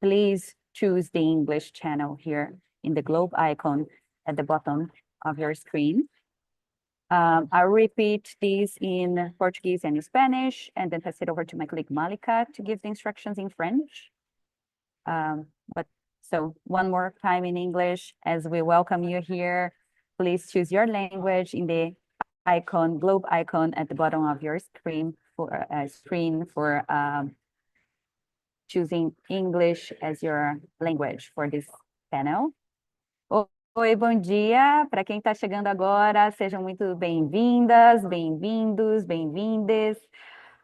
please choose the English channel here in the globe icon at the bottom of your screen. I'll repeat this in Portuguese and in Spanish, and then pass it over to my colleague Malika to give the instructions in French. So one more time in English, as we welcome you here, please choose your language in the icon, globe icon at the bottom of your screen for choosing English as your language for this panel. Oi, bom dia. Para quem está chegando agora, sejam muito bem-vindas, bem-vindos, bem-vindes.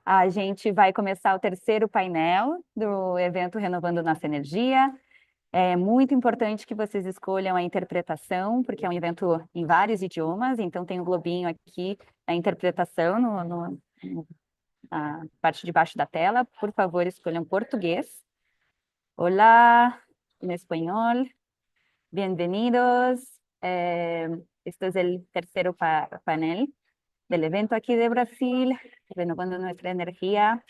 A gente vai começar o terceiro painel do evento Renovando Nossa Energia. É muito importante que vocês escolham a interpretação, porque é um evento em vários idiomas, então tem um globinho aqui, a interpretação na parte de baixo da tela. Por favor, escolham português. Olá, em espanhol. Bienvenidos. Esto es el tercero panel del evento aquí de Brasil, Renovando Nuestra Energía.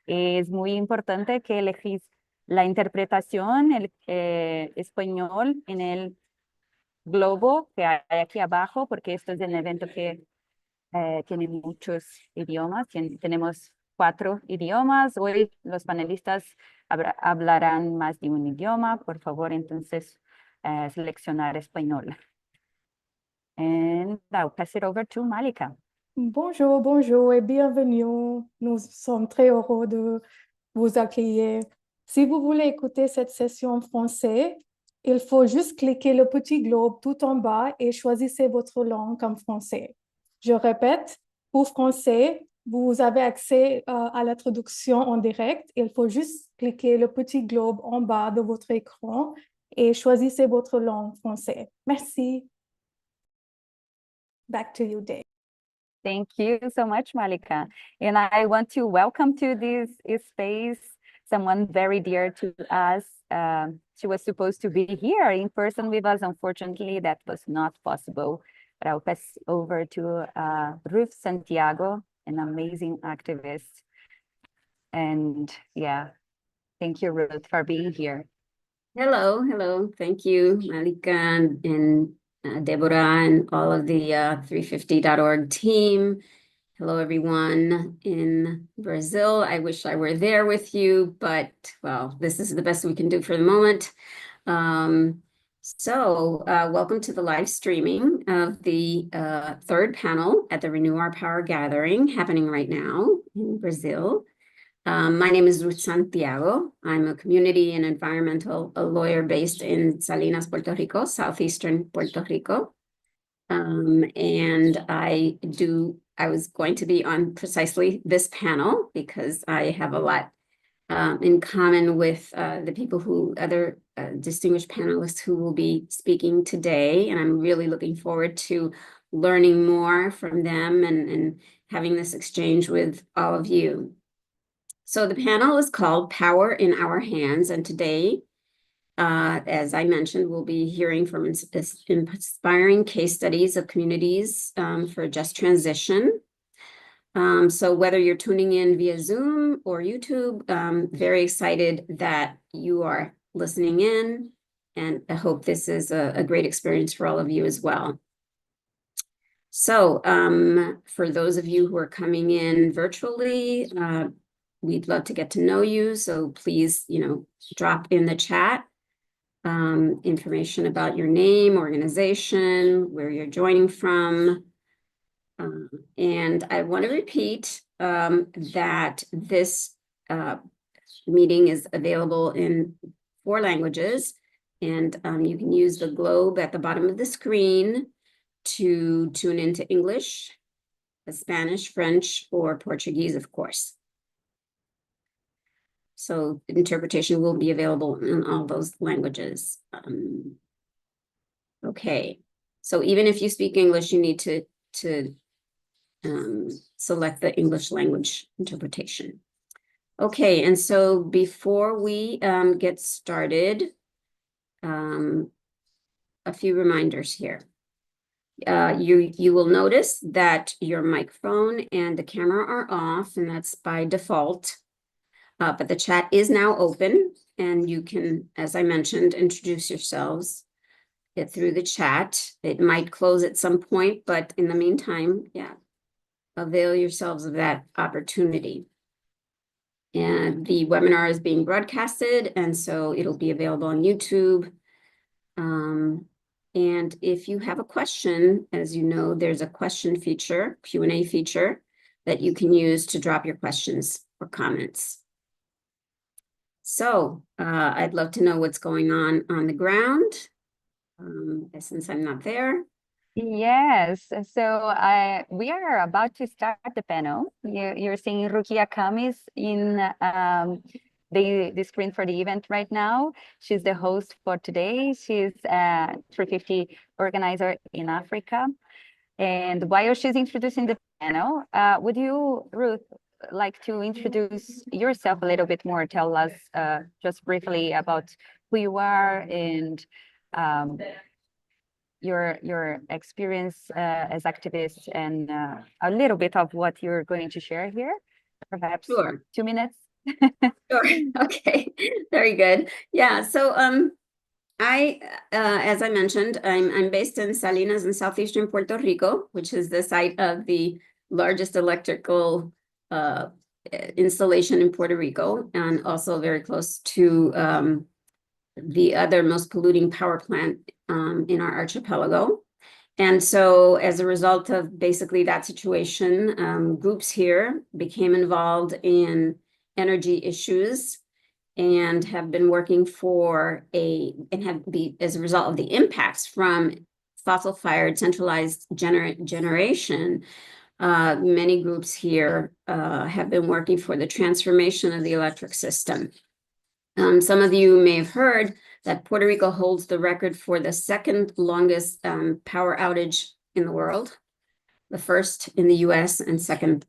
Es muy importante que elegís la interpretación, el español en el globo que hay aquí abajo, porque esto es un evento que tiene muchos idiomas. Tenemos 4 idiomas. Hoy los panelistas hablarán más de un idioma. Por favor, entonces, seleccionar español. And I'll pass it over to Malika. Bonjour, bonjour et bienvenue. Nous sommes très heureux de vous accueillir. Si vous voulez écouter cette session en français, il faut juste cliquer le petit globe tout en bas et choisissez votre langue en français. Je répète, pour français, vous avez accès à la traduction en direct. Il faut juste cliquer le petit globe en bas de votre écran et choisissez votre langue français. Merci. Back to you, Dave. Thank you so much, Malika. And I want to welcome to this space someone very dear to us. She was supposed to be here in person with us. Unfortunately, that was not possible. But I'll pass over to Ruth Santiago, an amazing activist. And yeah, thank you, Ruth, for being here. Hello, hello. Thank you, Malika and Deborah and all of the 350.org team. Hello, everyone in Brazil. I wish I were there with you, but, well, this is the best we can do for the moment. Welcome to the live streaming of the third panel at the Renew Our Power Gathering happening right now in Brazil. My name is Ruth Santiago. I'm a community and environmental lawyer based in Salinas, Puerto Rico, southeastern Puerto Rico. And I was going to be on precisely this panel because I have a lot in common with the other distinguished panelists who will be speaking today. And I'm really looking forward to learning more from them and having this exchange with all of you. So the panel is called Power in Our Hands, and today, as I mentioned, we'll be hearing from inspiring case studies of communities for just transition. So whether you're tuning in via Zoom or YouTube, very excited that you are listening in, and I hope this is a great experience for all of you as well. So for those of you who are coming in virtually, we'd love to get to know you. So please, drop in the chat information about your name, organization, where you're joining from. And I want to repeat that this meeting is available in 4 languages. And you can use the globe at the bottom of the screen to tune into English, Spanish, French, or Portuguese, of course. So interpretation will be available in all those languages. Okay, so even if you speak English, you need to select the English language interpretation. Okay, and so before we get started, a few reminders here. You will notice that your microphone and the camera are off, and that's by default. But the chat is now open, and you can, as I mentioned, introduce yourselves through the chat. It might close at some point, but in the meantime, yeah, avail yourselves of that opportunity. And the webinar is being broadcasted, and so it'll be available on YouTube. And if you have a question, as you know, there's a question feature, Q&A feature, that you can use to drop your questions or comments. So I'd love to know what's going on the ground, since I'm not there. Yes, so we are about to start the panel. You're seeing Rukia Kamis in the screen for the event right now. She's the host for today. She's a 350 organizer in Africa. And while she's introducing the panel, would you, Ruth, like to introduce yourself a little bit more? Tell us just briefly about who you are and your experience as activists and a little bit of what you're going to share here, perhaps Sure. 2 minutes. Sure. Okay. Very good. Yeah. So as I mentioned, I'm based in Salinas in southeastern Puerto Rico, which is the site of the largest electrical installation in Puerto Rico, and also very close to the other most polluting power plant in our archipelago. And so as a result of basically that situation, groups here became involved in energy issues and have been working as a result of the impacts from fossil-fired centralized generation. Many groups here have been working for the transformation of the electric system. Some of you may have heard that Puerto Rico holds the record for the second longest power outage in the world, the first in the US and second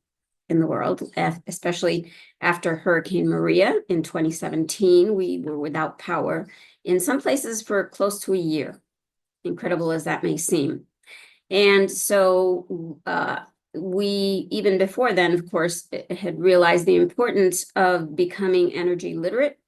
in the world, especially after Hurricane Maria in 2017. We were without power in some places for close to a year, incredible as that may seem. And so we, even before then, of course, had realized the importance of becoming energy literate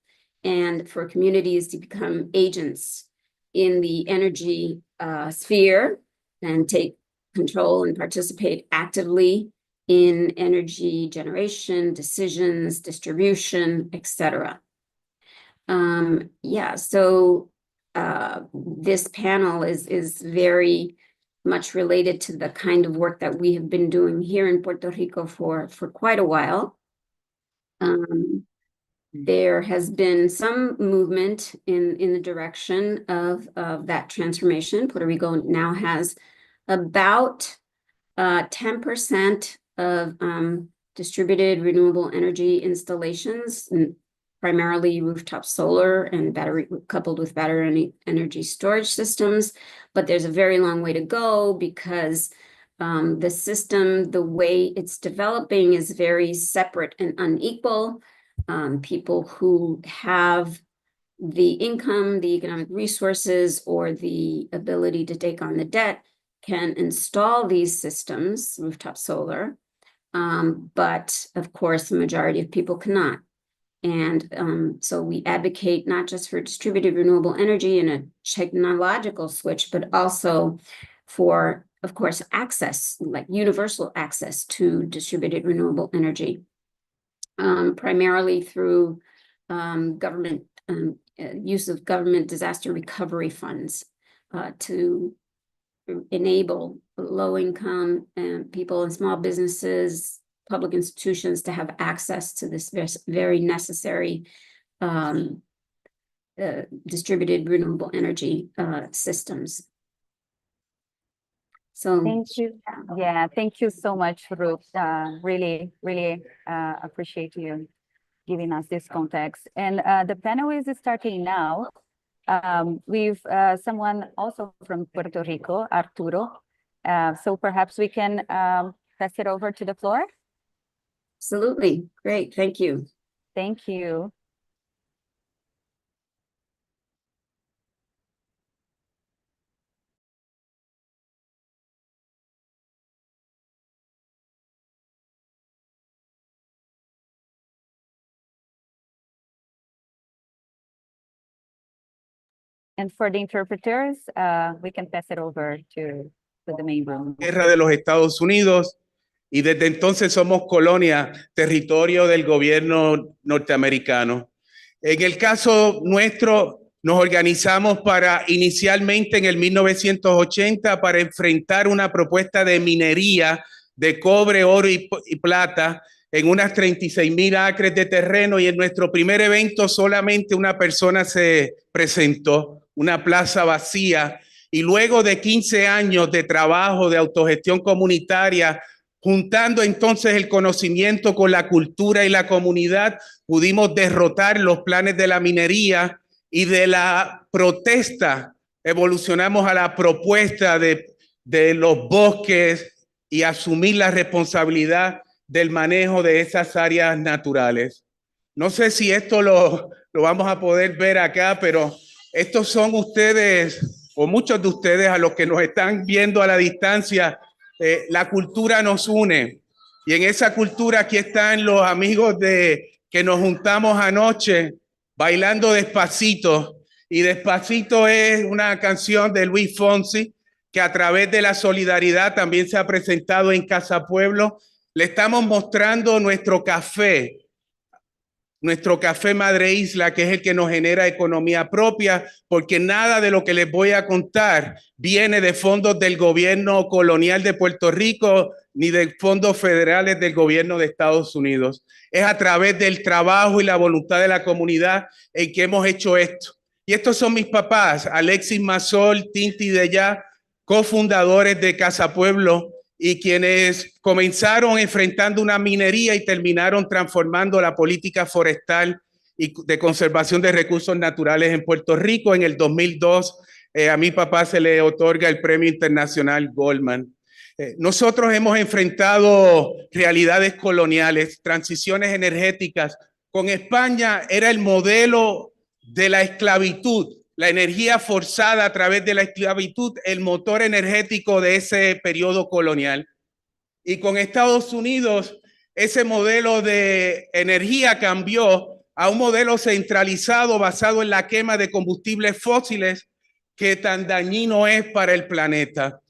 and for communities to become agents in the energy sphere and take control and participate actively in energy generation, decisions, distribution, etc. Yeah, so this panel is very much related to the kind of work that we have been doing here in Puerto Rico for quite a while. There has been some movement in the direction of that transformation. Puerto Rico now has about 10% of distributed renewable energy installations, primarily rooftop solar and battery coupled with battery energy storage systems. But there's a very long way to go because the system, the way it's developing, is very separate and unequal. People who have the income, the economic resources, or the ability to take on the debt can install these systems, rooftop solar, but of course, the majority of people cannot. And so we advocate not just for distributed renewable energy and a technological switch, but also for, of course, access, like universal access to distributed renewable energy, primarily through government use of government disaster recovery funds to enable low-income people and small businesses, public institutions to have access to this very necessary distributed renewable energy systems. So Thank you. Yeah, thank you so much, Ruth. Really, really appreciate you giving us this context. And the panel is starting now. We've someone also from Puerto Rico, Arturo. So perhaps we can pass it over to the floor. absolutely, great, thank you. Thank you. And for the interpreters, we can pass it over to the main room. Guerra de los Estados Unidos, y desde entonces somos colonia, territorio del gobierno norteamericano. En el caso nuestro, nos organizamos para inicialmente en el 1980 para enfrentar una propuesta de minería de cobre, oro y plata en unas 36,000 acres de terreno, y en nuestro primer evento solamente una persona se presentó, una plaza vacía, y luego de 15 años de trabajo de autogestión comunitaria, juntando entonces el conocimiento con la cultura y la comunidad, pudimos derrotar los planes de la minería, y de la protesta evolucionamos a la propuesta de los bosques y asumir la responsabilidad del manejo de esas áreas naturales. No sé si esto lo vamos a poder ver acá, pero estos son ustedes, o muchos de ustedes a los que nos están viendo a la distancia. La cultura nos une, y en esa cultura aquí están los amigos que nos juntamos anoche bailando Despacito. Y Despacito es una canción de Luis Fonsi que a través de la solidaridad también se ha presentado en Casa Pueblo. Le estamos mostrando nuestro café Madre Isla, que es el que nos genera economía propia, porque nada de lo que les voy a contar viene de fondos del gobierno colonial de Puerto Rico ni de fondos federales del gobierno de Estados Unidos. Es a través del trabajo y la voluntad de la comunidad en que hemos hecho esto. Y estos son mis papás, Alexis Mazol, Tinti Deyá, cofundadores de Casa Pueblo, y quienes comenzaron enfrentando una minería y terminaron transformando la política forestal y de conservación de recursos naturales en Puerto Rico. En el 2002, a mi papá se le otorga el Premio Internacional Goldman. Nosotros hemos enfrentado realidades coloniales, transiciones energéticas. Con España era el modelo de la esclavitud, la energía forzada a través de la esclavitud, el motor energético de ese periodo colonial. Y con Estados Unidos, ese modelo de energía cambió a un modelo centralizado basado en la quema de combustibles fósiles que tan dañino es para el planeta.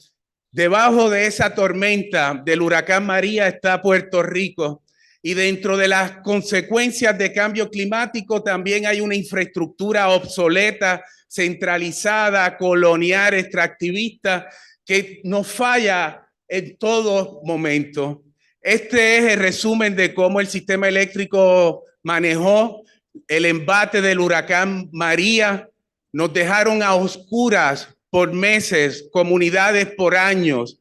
Debajo de esa tormenta del huracán María está Puerto Rico, y dentro de las consecuencias de cambio climático también hay una infraestructura obsoleta, centralizada, colonial, extractivista, que nos falla en todo momento. Este es el resumen de cómo el sistema eléctrico manejó el embate del huracán María. Nos dejaron a oscuras por meses, comunidades por años.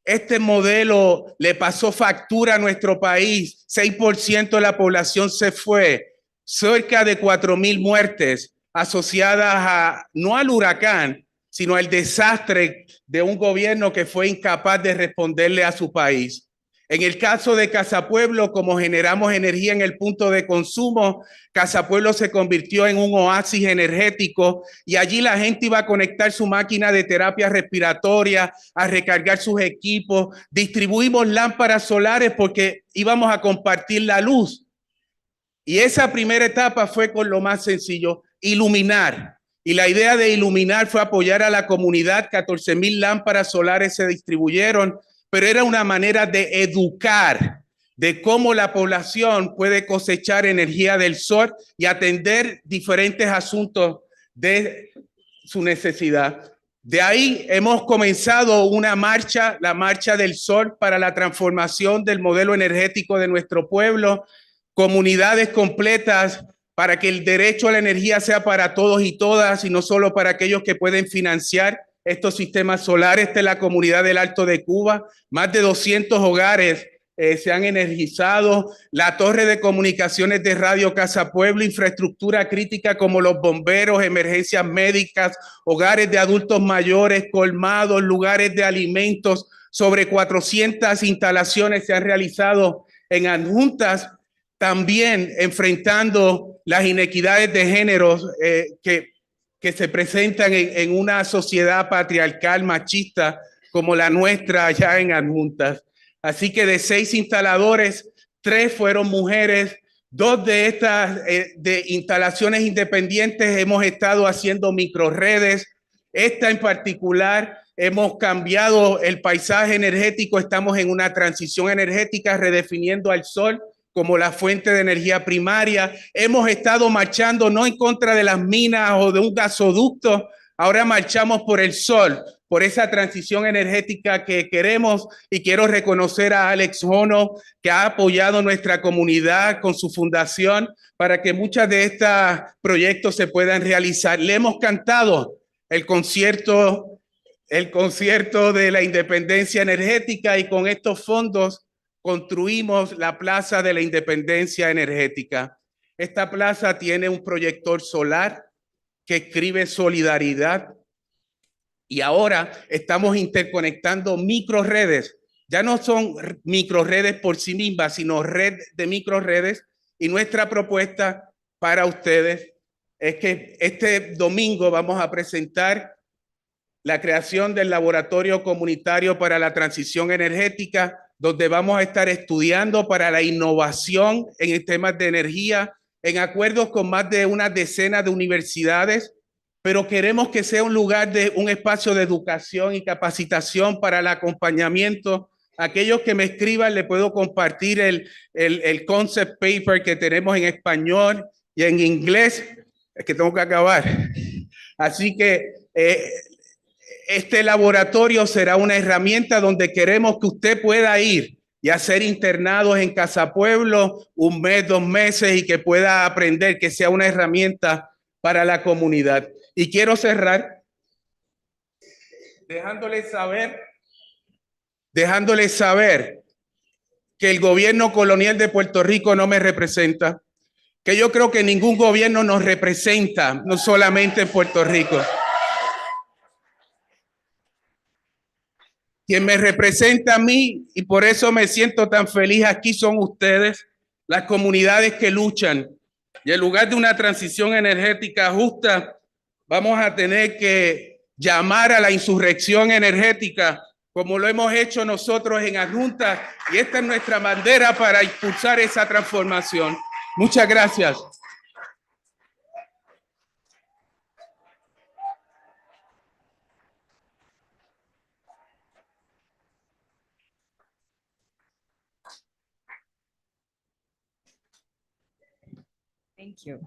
Este modelo le pasó factura a nuestro país. 6% de la población se fue. Cerca de 4,000 muertes asociadas no al huracán, sino al desastre de un gobierno que fue incapaz de responderle a su país. En el caso de Casa Pueblo, como generamos energía en el punto de consumo, Casa Pueblo se convirtió en un oasis energético, y allí la gente iba a conectar su máquina de terapia respiratoria, a recargar sus equipos. Distribuimos lámparas solares porque íbamos a compartir la luz. Y esa primera etapa fue con lo más sencillo, iluminar. Y la idea de iluminar fue apoyar a la comunidad. 14,000 lámparas solares se distribuyeron, pero era una manera de educar de cómo la población puede cosechar energía del sol y atender diferentes asuntos de su necesidad. De ahí hemos comenzado una marcha, la Marcha del Sol, para la transformación del modelo energético de nuestro pueblo, comunidades completas para que el derecho a la energía sea para todos y todas, y no solo para aquellos que pueden financiar estos sistemas solares. Esta es la comunidad del Alto de Cuba. Más de 200 hogares se han energizado. La torre de comunicaciones de Radio Casa Pueblo, infraestructura crítica como los bomberos, emergencias médicas, hogares de adultos mayores, colmados, lugares de alimentos. Sobre 400 instalaciones se han realizado en adjuntas, también enfrentando las inequidades de género que se presentan en una sociedad patriarcal, machista, como la nuestra allá en adjuntas. Así que de 6 instaladores, 3 fueron mujeres, Dos de estas de instalaciones independientes hemos estado haciendo microredes. Esta en particular, hemos cambiado el paisaje energético, estamos en una transición energética, redefiniendo al sol como la fuente de energía primaria. Hemos estado marchando no en contra de las minas o de un gasoducto, ahora marchamos por el sol, por esa transición energética que queremos, y quiero reconocer a Alex Hono, que ha apoyado nuestra comunidad con su fundación para que muchos de estos proyectos se puedan realizar. Le hemos cantado el concierto de la independencia energética, y con estos fondos construimos la Plaza de la Independencia Energética. Esta plaza tiene un proyector solar que escribe solidaridad, y ahora estamos interconectando microredes. Ya no son microredes por sí mismas, sino red de microredes, y nuestra propuesta para ustedes es que este domingo vamos a presentar la creación del Laboratorio Comunitario para la Transición Energética, donde vamos a estar estudiando para la innovación en temas de energía, en acuerdos con más de una decena de universidades, pero queremos que sea un lugar un espacio de educación y capacitación para el acompañamiento. Aquellos que me escriban, le puedo compartir el concept paper que tenemos en español y en inglés. Es que tengo que acabar. Así que este laboratorio será una herramienta donde queremos que usted pueda ir y hacer internados en Casa Pueblo 1 mes, 2 meses, y que pueda aprender, que sea una herramienta para la comunidad. Y quiero cerrar dejándoles saber que el gobierno colonial de Puerto Rico no me representa, que yo creo que ningún gobierno nos representa, no solamente en Puerto Rico. Quien me representa a mí, y por eso me siento tan feliz aquí, son ustedes, las comunidades que luchan. Y en lugar de una transición energética justa, vamos a tener que llamar a la insurrección energética, como lo hemos hecho nosotros en Adjunta, y esta es nuestra bandera para impulsar esa transformación. Muchas gracias. Thank you.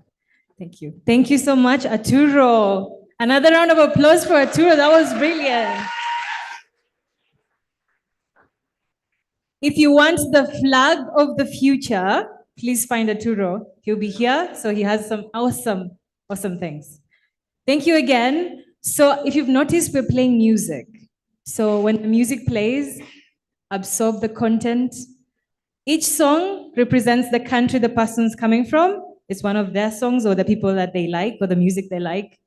Thank you. Thank you so much, Arturo. Another round of applause for Arturo. That was brilliant. If you want the flag of the future, please find Arturo. He'll be here. So he has some awesome things. Thank you again. So if you've noticed, we're playing music. So when the music plays, absorb the content. Each song represents the country the person's coming from. It's one of their songs or the people that they like or the music they like.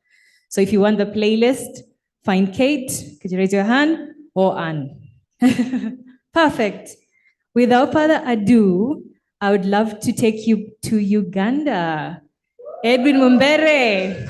So if you want the playlist, find Kate. Could you raise your hand? Or Anne? Perfect. Without further ado, I would love to take you to Uganda. Edwin Mumbere.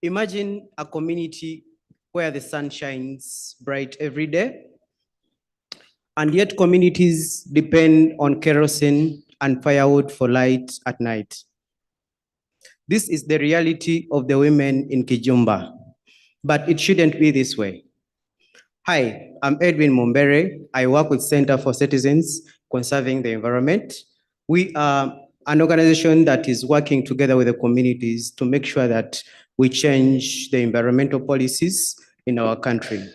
Imagine a community where the sun shines bright every day, and yet communities depend on kerosene and firewood for light at night. This is the reality of the women in Kijumba, but it shouldn't be this way. Hi, I'm Edwin Mumbere. I work with Center for Citizens Conserving the Environment. We are an organization that is working together with the communities to make sure that we change the environmental policies in our country.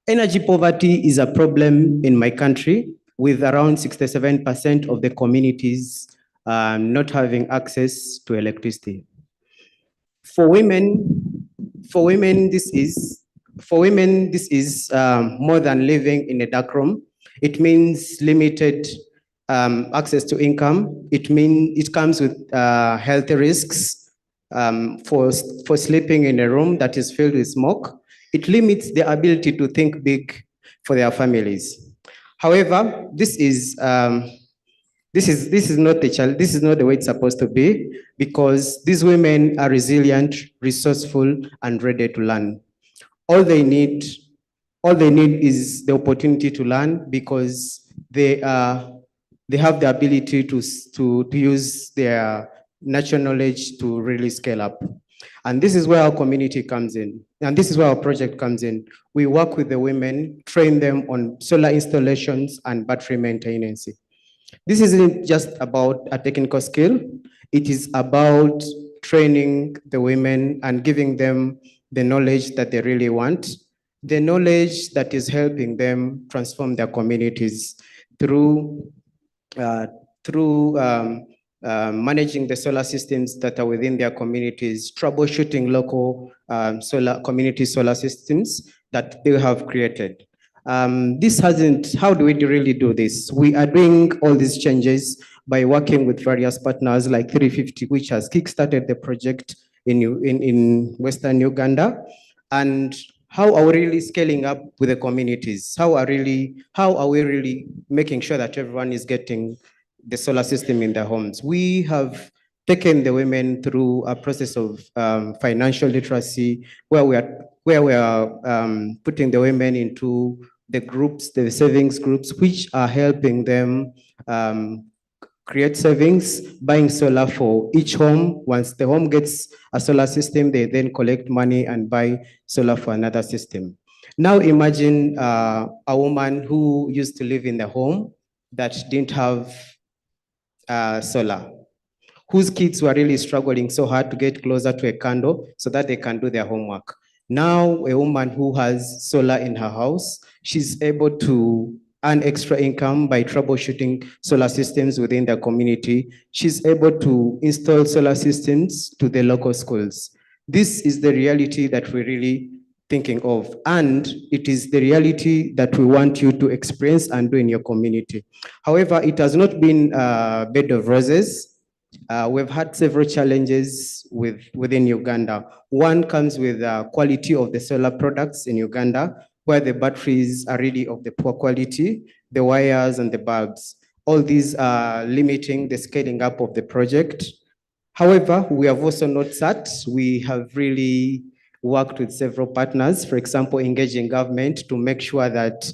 Energy poverty is a problem in my country, with around 67% of the communities not having access to electricity. For women, this is more than living in a dark room. It means limited access to income. It comes with health risks for sleeping in a room that is filled with smoke. It limits their ability to think big for their families. However, this is not this is not the way it's supposed to be, because these women are resilient, resourceful, and ready to learn. All they need is the opportunity to learn, because they have the ability to use their natural knowledge to really scale up. And this is where our community comes in. And this is where our project comes in. We work with the women, train them on solar installations and battery maintenance. This isn't just about a technical skill. It is about training the women and giving them the knowledge that they really want, the knowledge that is helping them transform their communities through managing the solar systems that are within their communities, troubleshooting local community solar systems that they have created. How do we really do this? We are doing all these changes by working with various partners like 350, which has kickstarted the project in Western Uganda. And how are we really scaling up with the communities? How are we really making sure that everyone is getting the solar system in their homes? We have taken the women through a process of financial literacy, where we are putting the women into the groups, the savings groups, which are helping them create savings, buying solar for each home. Once the home gets a solar system, they then collect money and buy solar for another system. Now imagine a woman who used to live in the home that didn't have solar, whose kids were really struggling so hard to get closer to a candle so that they can do their homework. Now, a woman who has solar in her house, she's able to earn extra income by troubleshooting solar systems within the community. She's able to install solar systems to the local schools. This is the reality that we're really thinking of, and it is the reality that we want you to experience and do in your community. However, it has not been a bed of roses. We've had several challenges within Uganda. One comes with the quality of the solar products in Uganda, where the batteries are really of the poor quality, the wires and the bulbs. All these are limiting the scaling up of the project. However, we have also not sat. We have really worked with several partners, for example, engaging government to make sure that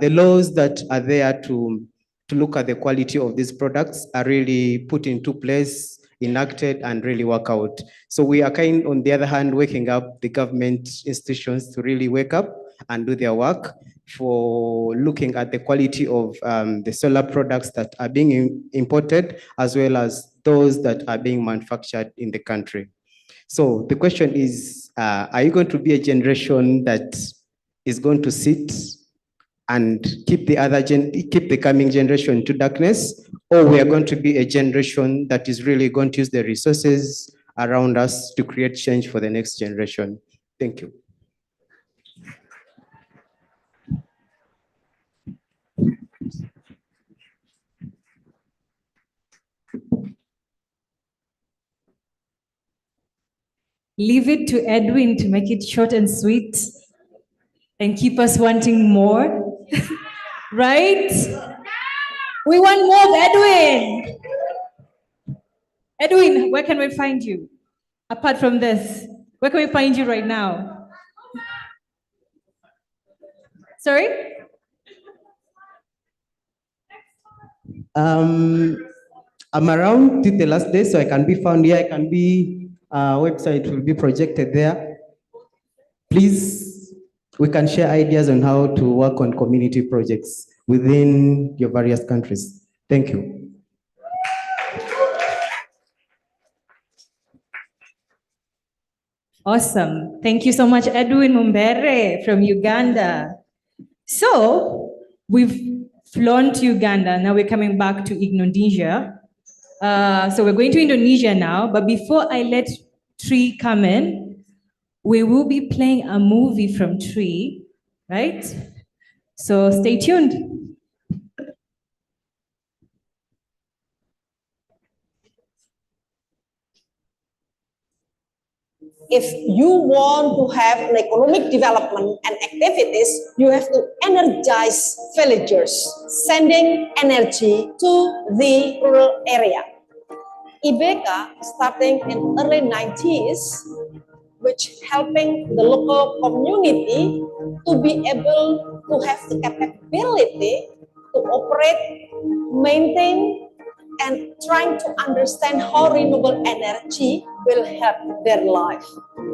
the laws that are there to look at the quality of these products are really put into place, enacted, and really work out. So we are on the other hand, waking up the government institutions to really wake up and do their work for looking at the quality of the solar products that are being imported, as well as those that are being manufactured in the country. So the question is, are you going to be a generation that is going to sit and keep the coming generation to darkness, or we are going to be a generation that is really going to use the resources around us to create change for the next generation? Thank you. Leave it to Edwin to make it short and sweet and keep us wanting more. Right? We want more of Edwin. Edwin, where can we find you? Apart from this, where can we find you right now? Sorry? I'm around till the last day, so I can be found here. I can be, website will be projected there. Please, we can share ideas on how to work on community projects within your various countries. Thank you. Awesome. Thank you so much, Edwin Mumbere from Uganda. So we've flown to Uganda. Now we're coming back to Indonesia. So we're going to Indonesia now. But before I let Tree come in, we will be playing a movie from Tree, right? So stay tuned. if you want to have an economic development and activities, you have to energize villagers, sending energy to the rural area. IBK, starting in early 90s, which helping the local community to be able to have the capability to operate, maintain, and trying to understand how renewable energy will help their life.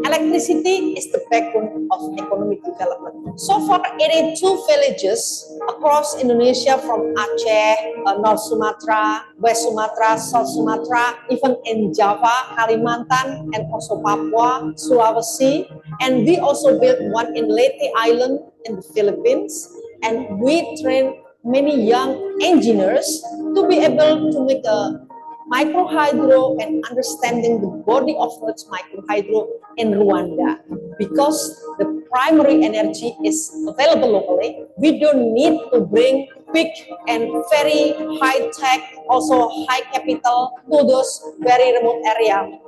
Electricity is the backbone of economic development. So far, 82 villages across Indonesia, from Aceh, North Sumatra, West Sumatra, South Sumatra, even in Java, Kalimantan, and also Papua, Sulawesi. And we also built one in Leyte Island in the Philippines. And we train many young engineers to be able to make a microhydro and understanding the body of earth's microhydro in Rwanda. Because the primary energy is available locally, we don't need to bring big and very high-tech, also high capital to those very remote areas.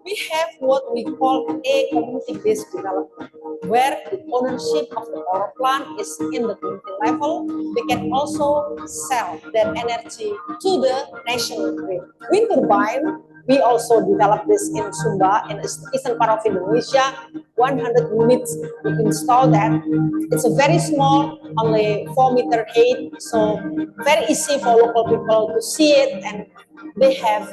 We have what we call a community-based development, where the ownership of the power plant is in the community level. They can also sell their energy to the national grid. Wind turbine, we also developed this in Sumba, in the eastern part of Indonesia. 100 units, we install that. It's a very small, only 4-meter height, so very easy for local people to see it, and they have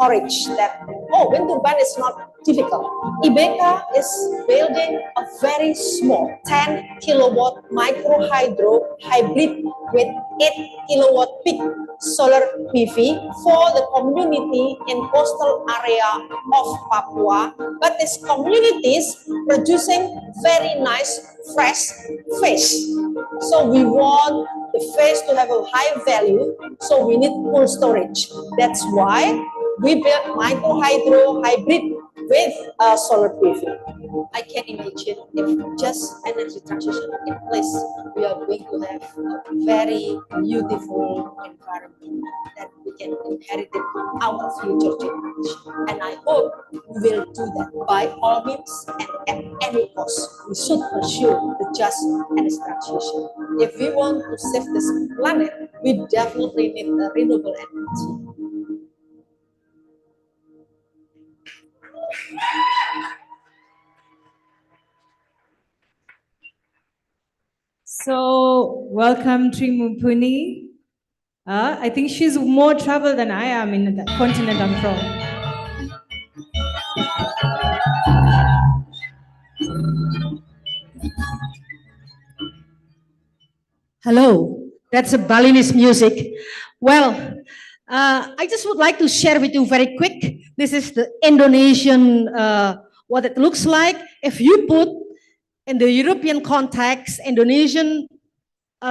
courage that, oh, wind turbine is not difficult. IBK is building a very small 10 kilowatt micro hydro hybrid with 8 kilowatt peak solar PV for the community in coastal area of Papua. But these communities producing very nice fresh fish. So we want the fish to have a high value, so we need cold storage. That's why we built micro hydro hybrid with solar PV. I can imagine if just energy transition in place, we are going to have a very beautiful environment that we can inherit it our future generation. And I hope we will do that by all means and at any cost. We should pursue the just energy transition. If we want to save this planet, we definitely need the renewable energy. So, welcome Trimumpuni. I think she's more traveled than I am in the continent I'm from. Hello, that's a Balinese music. Well, I just would like to share with you very quick. This is the Indonesian, what it looks like. If you put in the European context, Indonesian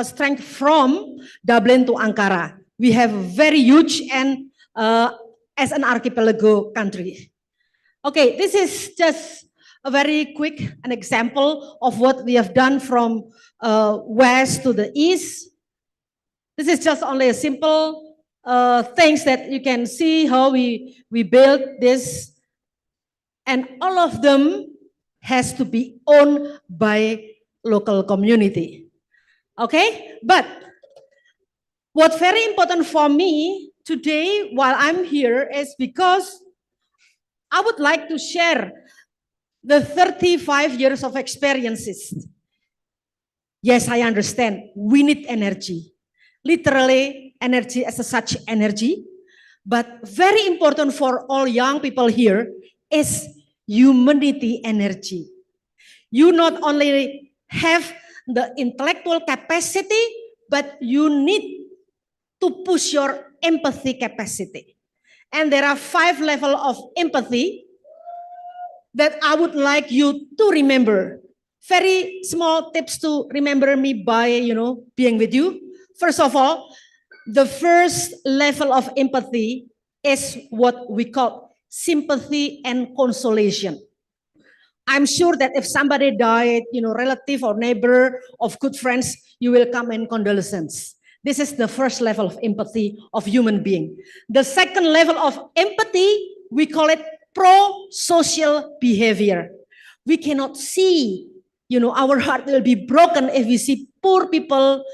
strength from Dublin to Ankara. We have very huge and as an archipelago country. Okay, this is just a very quick an example of what we have done from west to the east. This is just only a simple things that you can see how we built this, and all of them has to be owned by local community. Okay, but what's very important for me today while I'm here is because I would like to share the 35 years of experiences. Yes, I understand. We need energy. Literally, energy as a such energy. But very important for all young people here is humanity energy. You not only have the intellectual capacity, but you need to push your empathy capacity. And there are 5 levels of empathy that I would like you to remember. Very small tips to remember me by, being with you. First of all, the first level of empathy is what we call sympathy and consolation. I'm sure that if somebody died, relative or neighbor of good friends, you will come in condolences. This is the first level of empathy of human being. The second level of empathy, we call it pro-social behavior. We cannot see, our heart will be broken if we see poor people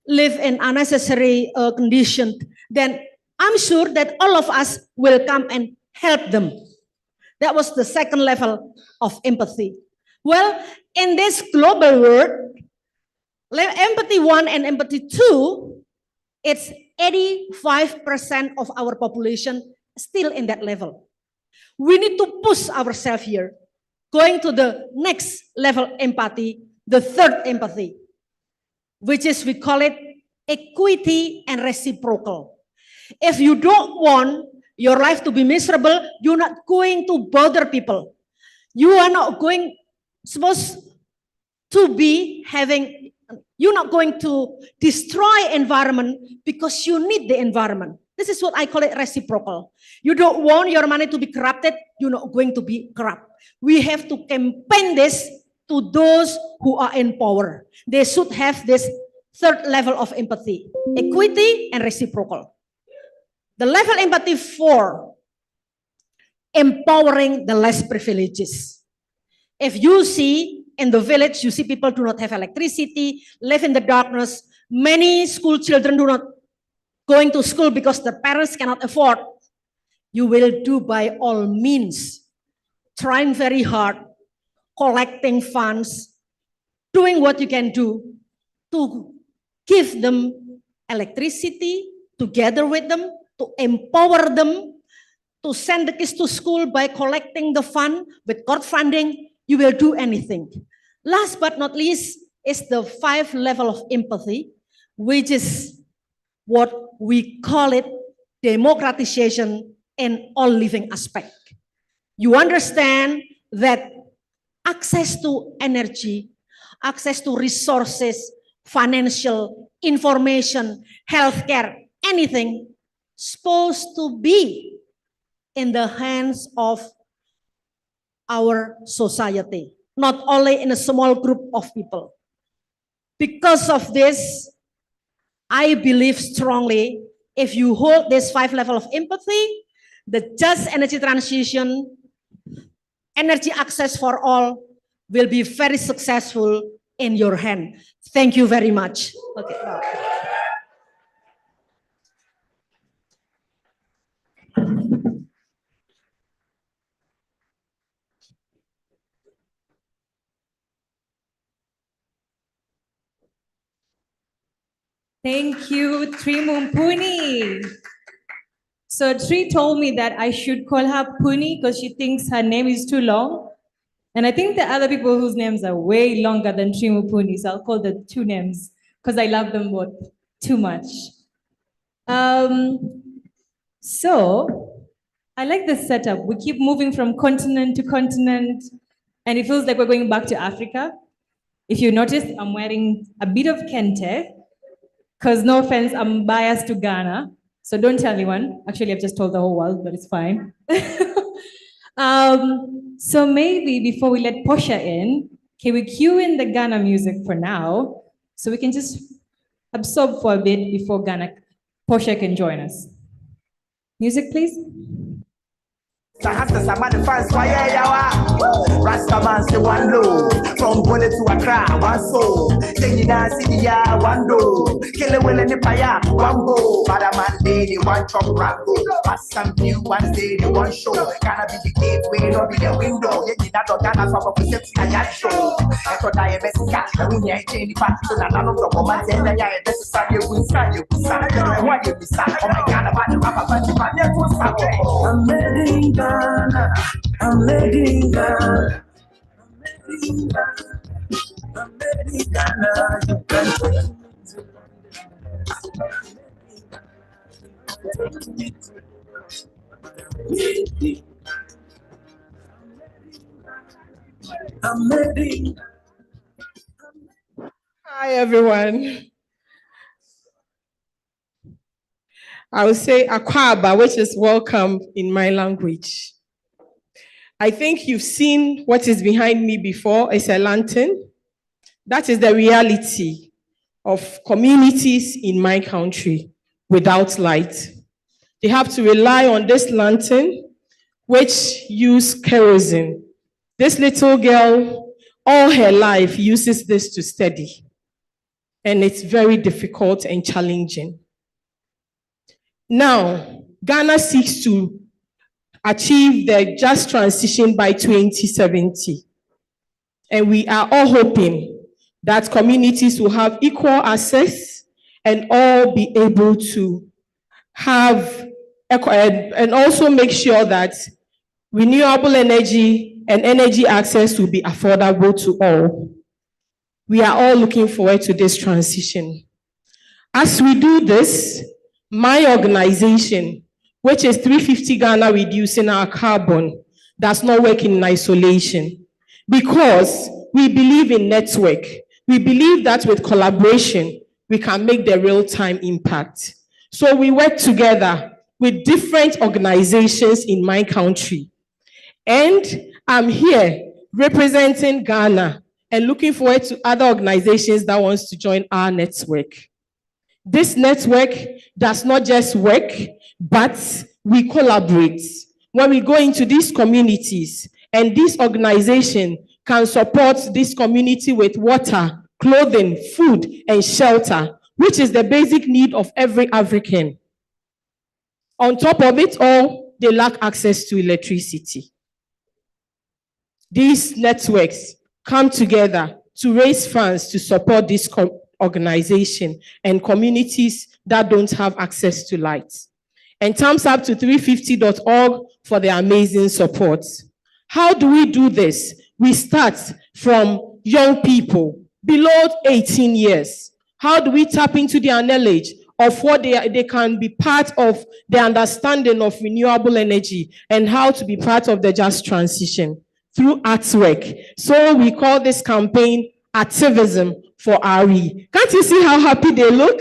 live in unnecessary conditions. Then I'm sure that all of us will come and help them. That was the second level of empathy. Well, in this global world, empathy 1 and empathy 2, it's 85% of our population still in that level. We need to push ourselves here, going to the next level empathy, the third empathy, which is, we call it equity and reciprocal. If you don't want your life to be miserable, you're not going to bother people. You are not supposed to be having, you're not going to destroy environment because you need the environment. This is what I call it reciprocal. You don't want your money to be corrupted, you're not going to be corrupt. We have to campaign this to those who are in power. They should have this third level of empathy, equity and reciprocal. The level empathy 4, empowering the less privileges. If you see in the village, you see people do not have electricity, live in the darkness. Many school children do not going to school because the parents cannot afford. You will do by all means, trying very hard, collecting funds, doing what you can do to give them electricity, together with them, to empower them, to send the kids to school by collecting the fund with court funding. You will do anything. Last but not least is the 5 level of empathy, which is what we call it democratization in all living aspect. You understand that access to energy, access to resources, financial, information, healthcare, anything supposed to be in the hands of our society, not only in a small group of people. Because of this, I believe strongly, if you hold this 5 level of empathy, the just energy transition, energy access for all will be very successful in your hand. Thank you very much. Okay. Wow. Thank you, Tri Mumpuni. So Tri told me that I should call her Puni because she thinks her name is too long. And I think there are other people whose names are way longer than Tri Mumpuni, so I'll call the 2 names because I love them both too much. So I like this setup. We keep moving from continent to continent, and it feels like we're going back to Africa. If you notice, I'm wearing a bit of kente, because no offense, I'm biased to Ghana. So don't tell anyone. Actually, I've just told the whole world, but it's fine. So maybe before we let Portia in, can we cue in the Ghana music for now, so we can just absorb for a bit before Portia can join us. Music, please. Rastaman say one low, from Bonnet to Accra, one soul. Then you dance in the yard, one do. Kill a will in the fire, one go. Badaman day, the one chop rago. Pass some view, one day, the one show. Gonna be the gateway, not be the window. Yet you not Ghana from a perception and that show. I thought I best catch the moon, I change the party to none of the woman. Then I best start your good side, you side. Why you be sad? Oh my God, about the rubber, but you can't I'm made in Ghana. I'm made in Ghana. I'm made in Ghana. You can I'm made in. Hi, everyone. I would say Akwaba, which is welcome in my language. I think you've seen what is behind me before. It's a lantern. That is the reality of communities in my country without light. They have to rely on this lantern which use kerosene. This little girl, all her life, uses this to study. And it's very difficult and challenging. Now, Ghana seeks to achieve the just transition by 2070. And we are all hoping that communities will have equal access and all be able to have, and also make sure that renewable energy and energy access will be affordable to all. We are all looking forward to this transition. As we do this, my organization, which is 350 Ghana Reducing Our Carbon, does not work in isolation because we believe in network. We believe that with collaboration, we can make the real-time impact. So we work together with different organizations in my country. And I'm here representing Ghana and looking forward to other organizations that want to join our network. This network does not just work, but we collaborate. When we go into these communities, and this organization can support this community with water, clothing, food, and shelter, which is the basic need of every African. On top of it all, they lack access to electricity. These networks come together to raise funds to support this organization and communities that don't have access to light. And thumbs up to 350.org for their amazing support. How do we do this? We start from young people below 18 years. How do we tap into their knowledge of what they can be part of the understanding of renewable energy and how to be part of the just transition? Through artwork. So we call this campaign Activism for RE. Can't you see how happy they look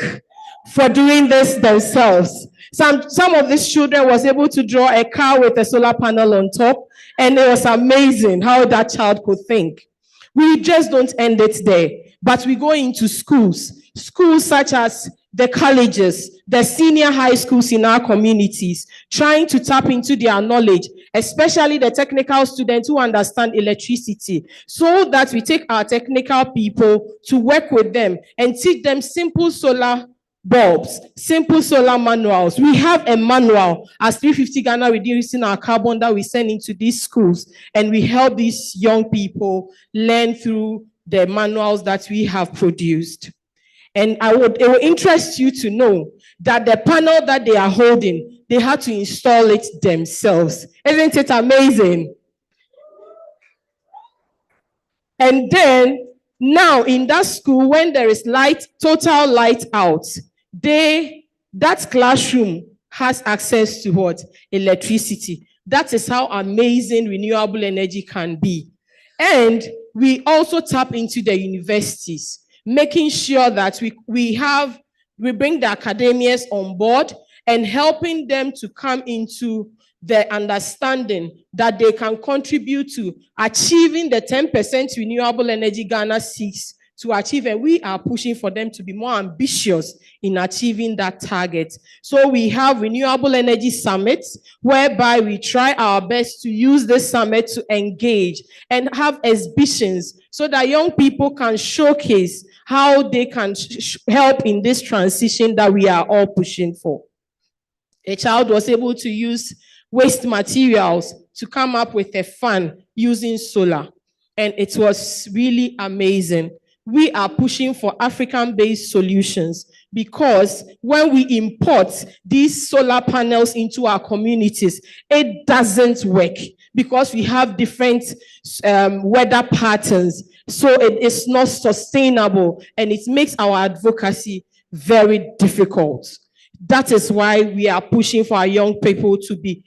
for doing this themselves? Some of these children was able to draw a car with a solar panel on top, and it was amazing how that child could think. We just don't end it there, but we go into schools such as the colleges, the senior high schools in our communities, trying to tap into their knowledge, especially the technical students who understand electricity, so that we take our technical people to work with them and teach them simple solar bulbs, simple solar manuals. We have a manual as 350 Ghana Reducing Our Carbon that we send into these schools, and we help these young people learn through the manuals that we have produced. And it will interest you to know that the panel that they are holding, they had to install it themselves. Isn't it amazing? And then now in that school, when there is light, total light out, that classroom has access to what? Electricity. That is how amazing renewable energy can be. And we also tap into the universities, making sure that we bring the academians on board and helping them to come into the understanding that they can contribute to achieving the 10% renewable energy Ghana seeks to achieve, and we are pushing for them to be more ambitious in achieving that target. So we have renewable energy summits, whereby we try our best to use this summit to engage and have exhibitions so that young people can showcase how they can help in this transition that we are all pushing for. A child was able to use waste materials to come up with a fan using solar, and it was really amazing. We are pushing for African-based solutions because when we import these solar panels into our communities, it doesn't work because we have different weather patterns. So it is not sustainable, and it makes our advocacy very difficult. That is why we are pushing for our young people to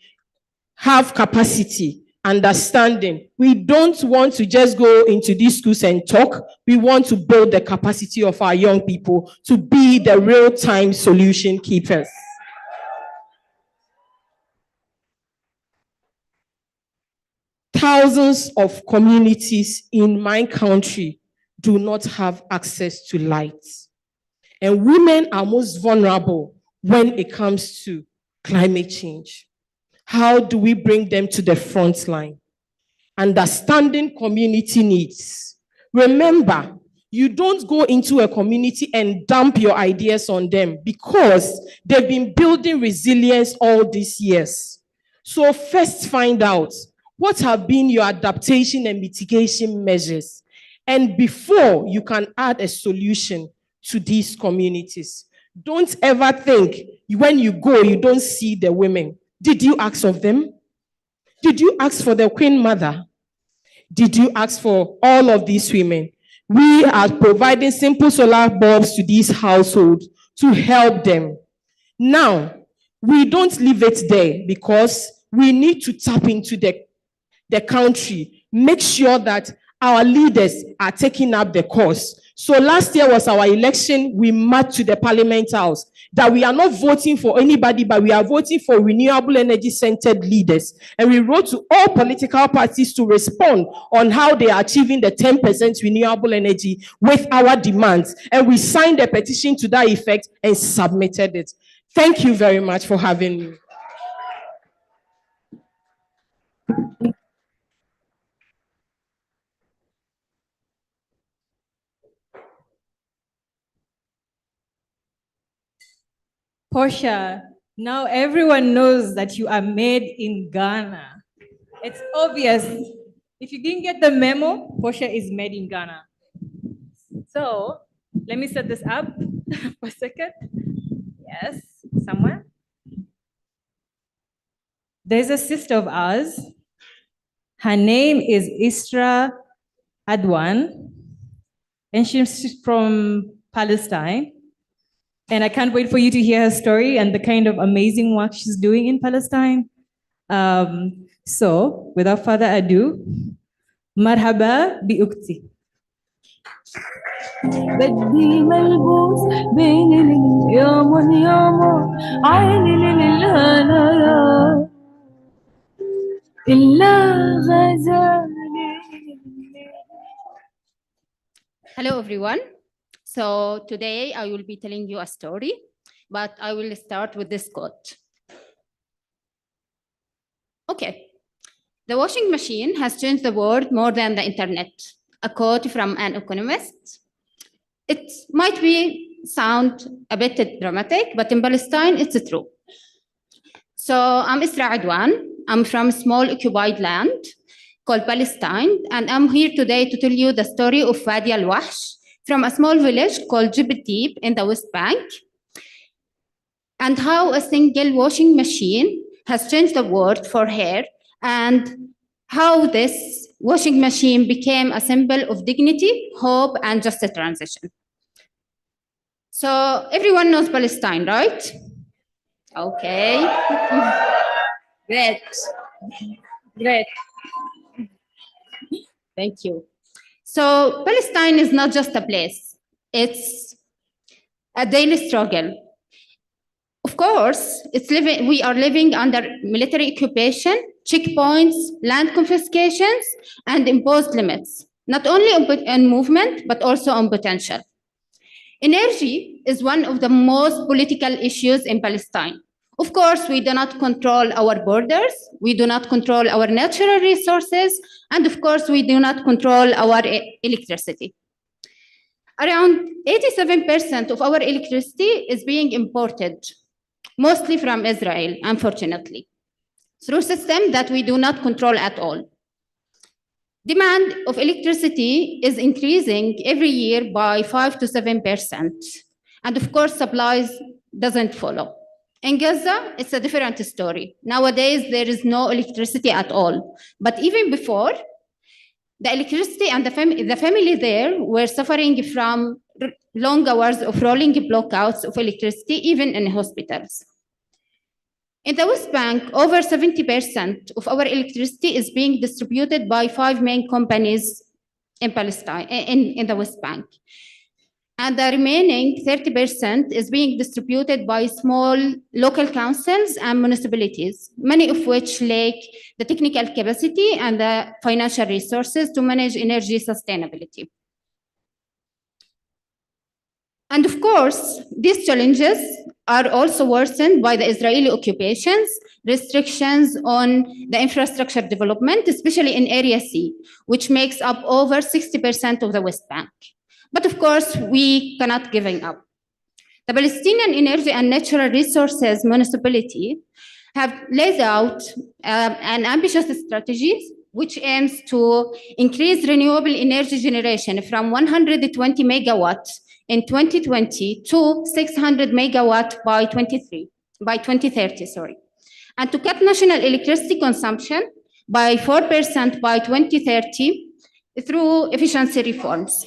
have capacity, understanding. We don't want to just go into these schools and talk. We want to build the capacity of our young people to be the real-time solution keepers. Thousands of communities in my country do not have access to light. And women are most vulnerable when it comes to climate change. How do we bring them to the front line? Understanding community needs. Remember, you don't go into a community and dump your ideas on them because they've been building resilience all these years. So first find out what have been your adaptation and mitigation measures. And before you can add a solution to these communities, don't ever think when you go, you don't see the women. Did you ask of them? Did you ask for the Queen Mother? Did you ask for all of these women? We are providing simple solar bulbs to these households to help them. Now, we don't leave it there because we need to tap into the country, make sure that our leaders are taking up the cause. So last year was our election. We marched to the Parliament House that we are not voting for anybody, but we are voting for renewable energy centered leaders. And we wrote to all political parties to respond on how they are achieving the 10% renewable energy with our demands. And we signed a petition to that effect and submitted it. Thank you very much for having me. Portia, now everyone knows that you are made in Ghana. It's obvious. If you didn't get the memo, Portia is made in Ghana. So let me set this up for a second. Yes, someone. There's a sister of ours. Her name is Isra Adwan, and she's from Palestine. And I can't wait for you to hear her story and the kind of amazing work she's doing in Palestine. So, without further ado, marhaba bi ukti. بدي ملبوس بين اليوم واليوم عيني للهنايا إلا غزالي. Hello, everyone. So today I will be telling you a story, but I will start with this quote. Okay. The washing machine has changed the world more than the internet. A quote from an economist. It might sound a bit dramatic, but in Palestine, it's true. So I'm Isra Adwan. I'm from a small occupied land called Palestine, and I'm here today to tell you the story of Wadi al-Wahsh, from a small village called Djibouti in the West Bank, and how a single washing machine has changed the world for her, and how this washing machine became a symbol of dignity, hope, and just a transition. So everyone knows Palestine, right? Okay. Great. Great. Thank you. So Palestine is not just a place, it's a daily struggle. Of course, we are living under military occupation, checkpoints, land confiscations, and imposed limits, not only on movement, but also on potential. Energy is one of the most political issues in Palestine. Of course, we do not control our borders, we do not control our natural resources, and of course, we do not control our electricity. Around 87% of our electricity is being imported, mostly from Israel, unfortunately, through a system that we do not control at all. Demand of electricity is increasing every year by 5 to 7%. And of course, supplies doesn't follow. In Gaza, it's a different story. Nowadays, there is no electricity at all. But even before, the electricity and the family there were suffering from long hours of rolling blackouts of electricity, even in hospitals. In the West Bank, over 70% of our electricity is being distributed by 5 main companies in Palestine, in the West Bank. And the remaining 30% is being distributed by small local councils and municipalities, many of which lack the technical capacity and the financial resources to manage energy sustainability. And of course, these challenges are also worsened by the Israeli occupations, restrictions on the infrastructure development, especially in Area C, which makes up over 60% of the West Bank. But of course, we cannot give up. The Palestinian Energy and Natural Resources Municipality have laid out an ambitious strategy which aims to increase renewable energy generation from 120 megawatts in 2020 to 600 megawatt by 2030, and to cut national electricity consumption by 4% by 2030 through efficiency reforms.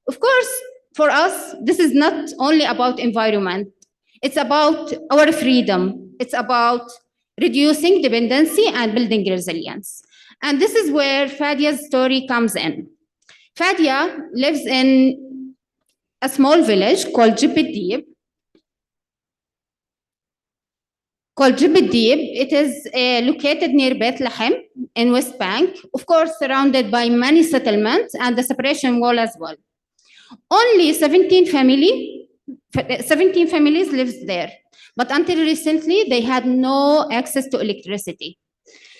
Of course, for us, this is not only about environment, it's about our freedom, it's about reducing dependency and building resilience. And this is where Fadia's story comes in. Fadia lives in a small village called Jibidib. It is located near Bethlehem in West Bank, of course, surrounded by many settlements and the separation wall as well. Only 17 families live there, but until recently, they had no access to electricity.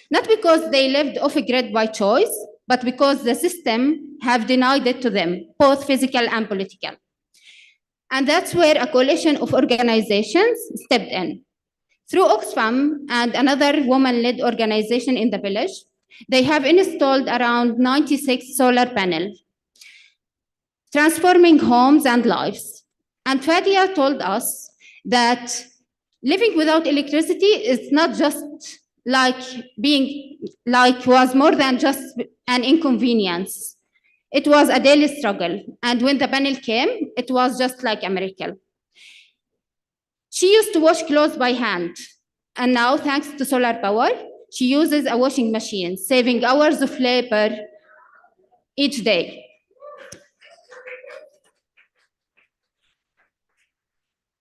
Not because they lived off a grid by choice, but because the system have denied it to them, both physical and political. And that's where a coalition of organizations stepped in. Through Oxfam and another woman-led organization in the village, they have installed around 96 solar panels, transforming homes and lives. And Fadia told us that living without electricity is not just was more than just an inconvenience. It was a daily struggle. And when the panel came, it was just like a miracle. She used to wash clothes by hand. And now, thanks to solar power, she uses a washing machine, saving hours of labor each day.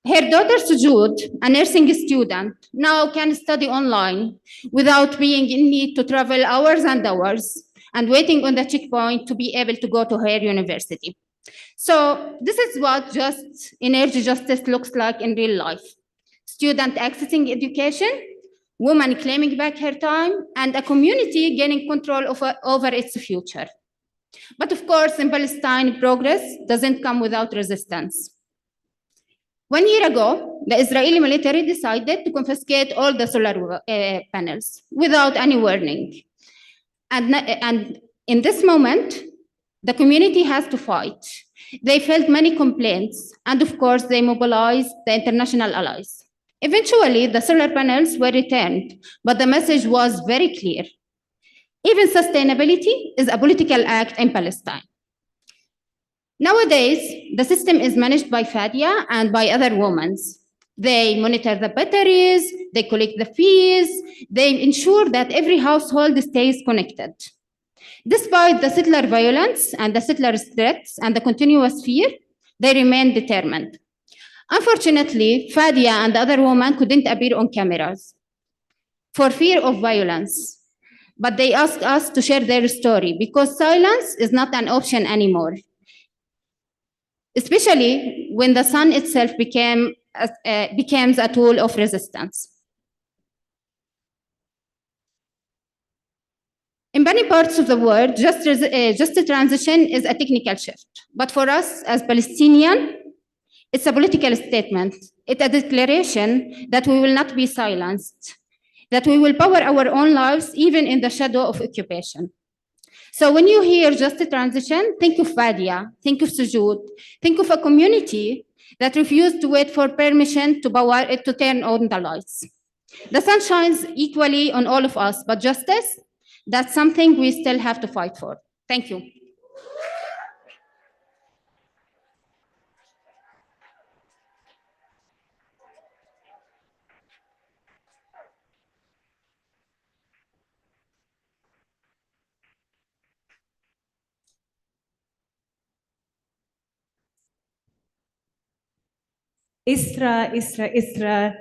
Her daughter Sujud, a nursing student, now can study online without being in need to travel hours and hours and waiting on the checkpoint to be able to go to her university. So this is what energy justice looks like in real life. Student accessing education, woman claiming back her time, and a community gaining control over its future. But of course, in Palestine, progress doesn't come without resistance. 1 year ago, the Israeli military decided to confiscate all the solar panels without any warning. And in this moment, the community has to fight. They felt many complaints, and of course, they mobilized the international allies. Eventually, the solar panels were returned, but the message was very clear. Even sustainability is a political act in Palestine. Nowadays, the system is managed by Fadia and by other women. They monitor the batteries, they collect the fees, they ensure that every household stays connected. Despite the settler violence and the settler threats and the continuous fear, they remain determined. Unfortunately, Fadia and the other women couldn't appear on cameras for fear of violence, but they asked us to share their story because silence is not an option anymore, especially when the sun itself becomes a tool of resistance. In many parts of the world, just a transition is a technical shift. But for us as Palestinians, it's a political statement. It's a declaration that we will not be silenced, that we will power our own lives even in the shadow of occupation. So when you hear just a transition, think of Fadia, think of Sujud, think of a community that refused to wait for permission to turn on the lights. The sun shines equally on all of us, but justice, that's something we still have to fight for. Thank you. Isra.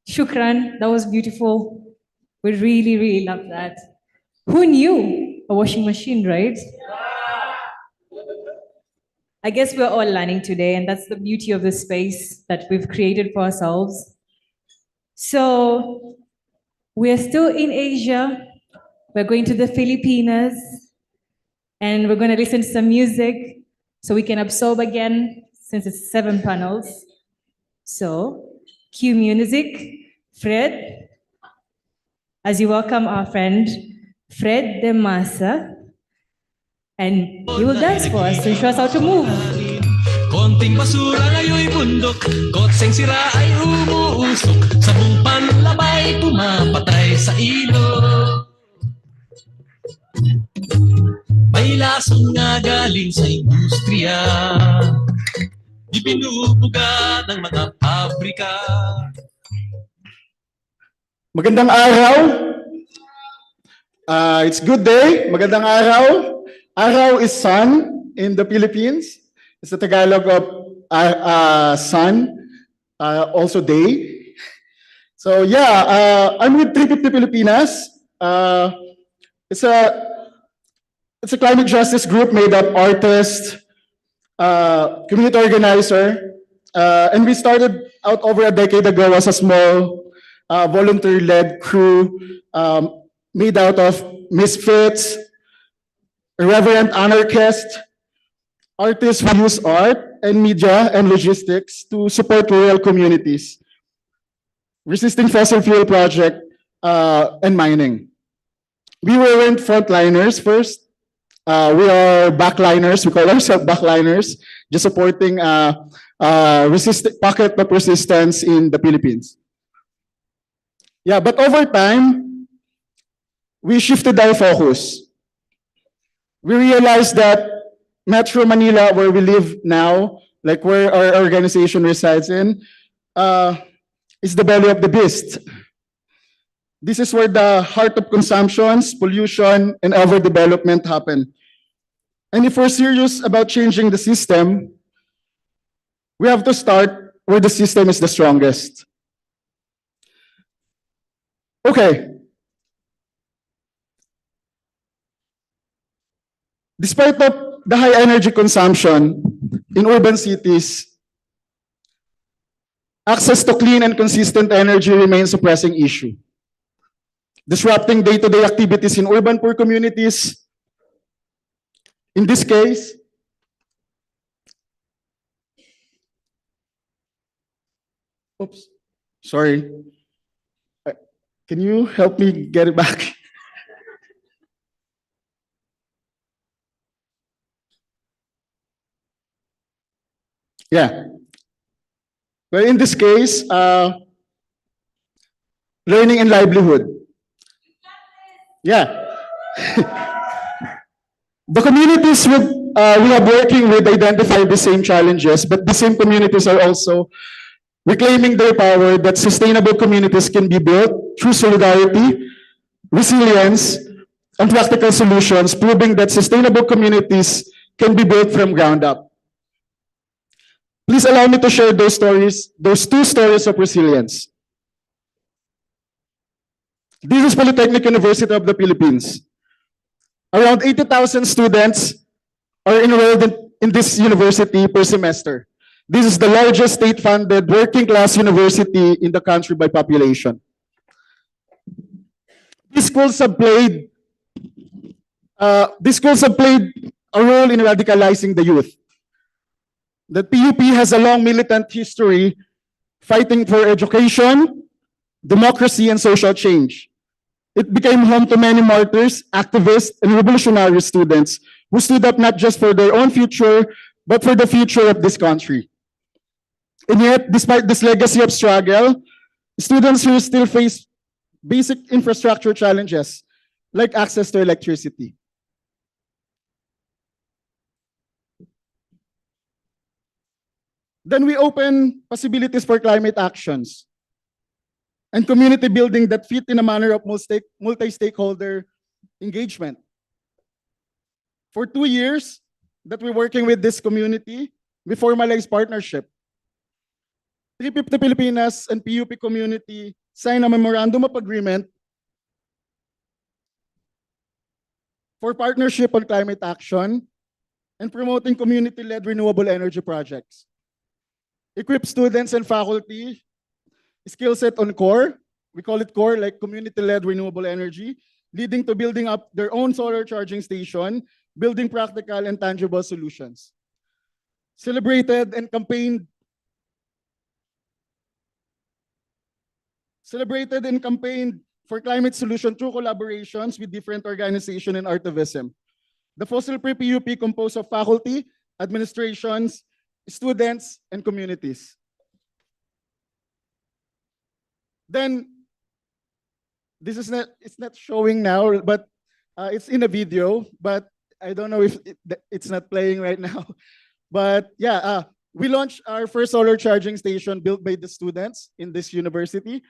Shukran, that was beautiful. We really, really love that. Who knew a washing machine, right? I guess we're all learning today, and that's the beauty of the space that we've created for ourselves. So we're still in Asia. We're going to the Filipinas, and we're going to listen to some music so we can absorb again, since it's 7 panels. So cue music, Fred, as you welcome our friend Fred De Masa, and he will dance for us to show us how to move. Konting basura ngayon'y bundok, kotseng sira ay umuusok, sabong panlabay pumapatay sa ilog. May lason nga galing sa industriya, ibinubuga ng mga pabrika. Magandang araw. It's good day. Magandang araw. Araw is sun in the Philippines. It's the Tagalog of sun, also day. So yeah, I'm with 350 Pilipinas. It's a climate justice group made of artists, community organizer, and we started out over a decade ago as a small volunteer-led crew made out of misfits, irreverent anarchists, artists who use art and media and logistics to support rural communities, resisting fossil fuel project and mining. We weren't frontliners first. We are backliners. We call ourselves backliners, just supporting pocket of resistance in the Philippines. Yeah, but over time, we shifted our focus. We realized that Metro Manila, where we live now, like where our organization resides in, is the belly of the beast. This is where the heart of consumptions, pollution, and overdevelopment happen. And if we're serious about changing the system, we have to start where the system is the strongest. Okay. Despite the high energy consumption in urban cities, access to clean and consistent energy remains a pressing issue, disrupting day-to-day activities in urban poor communities. In this case, oops, sorry. Can you help me get it back? Yeah. Well, in this case, learning and livelihood. Yeah. The communities we are working with identify the same challenges, but the same communities are also reclaiming their power that sustainable communities can be built through solidarity, resilience, and practical solutions, proving that sustainable communities can be built from ground up. Please allow me to share those stories, those two stories of resilience. This is Polytechnic University of the Philippines. Around 80,000 students are enrolled in this university per semester. This is the largest state-funded working-class university in the country by population. These schools have played a role in radicalizing the youth. The PUP has a long militant history fighting for education, democracy, and social change. It became home to many martyrs, activists, and revolutionary students who stood up not just for their own future, but for the future of this country. And yet, despite this legacy of struggle, students here still face basic infrastructure challenges, like access to electricity. Then we open possibilities for climate actions and community building that fit in a manner of multi-stakeholder engagement. For 2 years that we're working with this community, we formalized partnership. 350 Pilipinas and PUP community signed a memorandum of agreement for partnership on climate action and promoting community-led renewable energy projects. Equip students and faculty, skill set on core, we call it core, like community-led renewable energy, leading to building up their own solar charging station, building practical and tangible solutions. Celebrated and campaigned for climate solution through collaborations with different organizations and activism. The fossil-free PUP composed of faculty, administrations, students, and communities. Then, it's not showing now, but it's in a video, but I don't know if it's not playing right now. But yeah, we launched our first solar charging station built by the students in this university.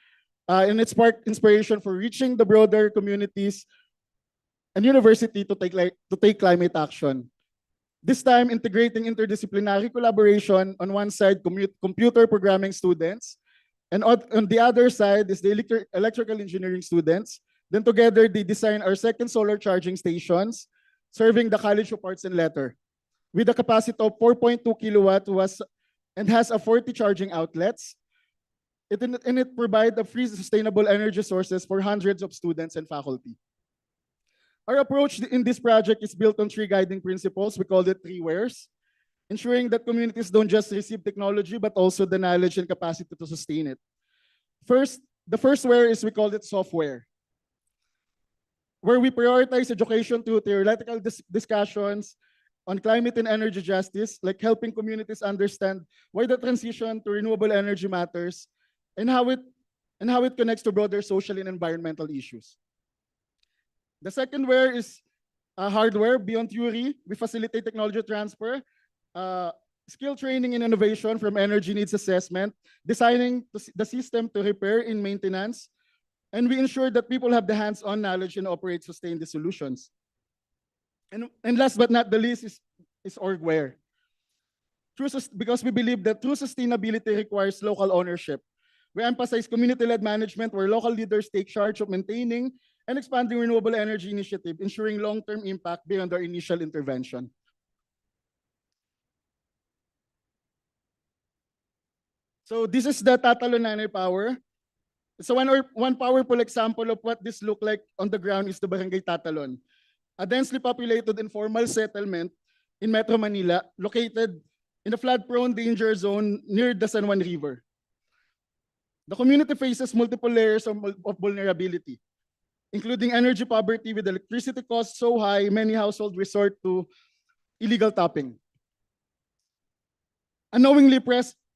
And it sparked inspiration for reaching the broader communities and university to take climate action. This time, integrating interdisciplinary collaboration on one side, computer programming students, and on the other side is the electrical engineering students. Then together, they designed our second solar charging stations, serving the College of Arts and Letters. With a capacity of 4.2 kilowatt and has a 40 charging outlets. It provides a free sustainable energy sources for hundreds of students and faculty. Our approach in this project is built on 3 guiding principles. We call it 3 wares, ensuring that communities don't just receive technology, but also the knowledge and capacity to sustain it. The first ware is we call it software, where we prioritize education to theoretical discussions on climate and energy justice, like helping communities understand why the transition to renewable energy matters and how it connects to broader social and environmental issues. The second ware is hardware. Beyond theory, we facilitate technology transfer, skill training and innovation from energy needs assessment, designing the system to repair and maintenance, and we ensure that people have the hands-on knowledge and operate sustained solutions. And last but not the least is orgware. Because we believe that true sustainability requires local ownership. We emphasize community-led management where local leaders take charge of maintaining and expanding renewable energy initiative, ensuring long-term impact beyond our initial intervention. So this is the Tatalon Nanay Power. So one powerful example of what this look like on the ground is the Barangay Tatalon, a densely populated informal settlement in Metro Manila, located in a flood-prone danger zone near the San Juan River. The community faces multiple layers of vulnerability, including energy poverty with electricity costs so high, many households resort to illegal tapping. Unknowingly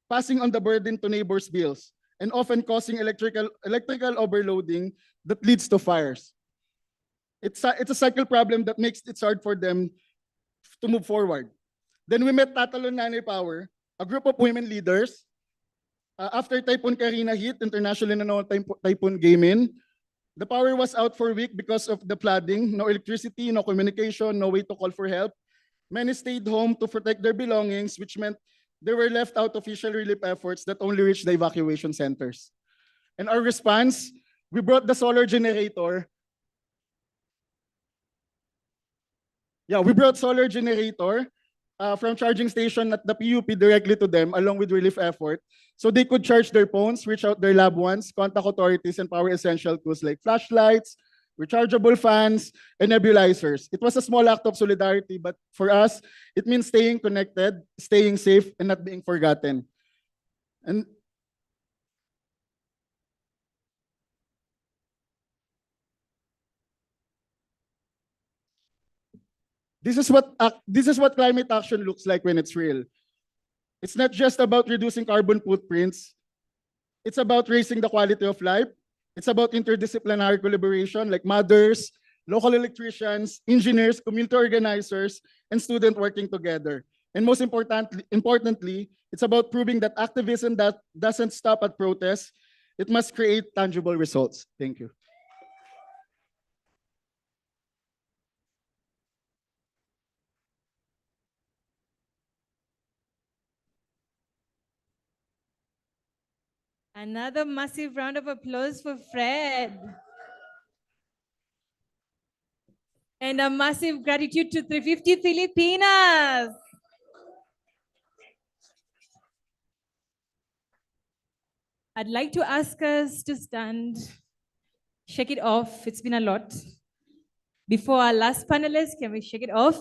passing on the burden to neighbors' bills, and often causing electrical overloading that leads to fires. It's a cycle problem that makes it hard for them to move forward. Then we met Tatalon Nanay Power, a group of women leaders. After Typhoon Karina hit, internationally known Typhoon Gaymin, the power was out for a week because of the flooding, no electricity, no communication, no way to call for help. Many stayed home to protect their belongings, which meant they were left out of official relief efforts that only reached the evacuation centers. And our response, we brought the solar generator. We brought solar generator from charging station at the PUP directly to them along with relief effort. So they could charge their phones, reach out their loved ones, contact authorities, and power essential tools like flashlights, rechargeable fans, and nebulizers. It was a small act of solidarity, but for us, it means staying connected, staying safe, and not being forgotten. And this is what climate action looks like when it's real. It's not just about reducing carbon footprints. It's about raising the quality of life. It's about interdisciplinary collaboration like mothers, local electricians, engineers, community organizers, and students working together. And most importantly, it's about proving that activism that doesn't stop at protests. It must create tangible results. Thank you. Another massive round of applause for Fred. And a massive gratitude to 350 Filipinas. I'd like to ask us to stand, shake it off. It's been a lot. Before our last panelist, can we shake it off?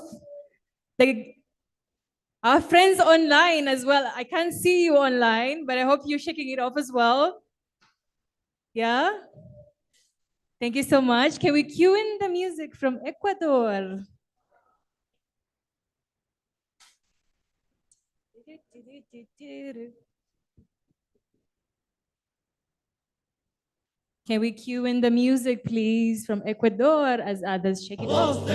Our friends online as well. I can't see you online, but I hope you're shaking it off as well. Yeah? Thank you so much. Can we cue in the music from Ecuador? Can we cue in the music, please, from Ecuador as others shake it off?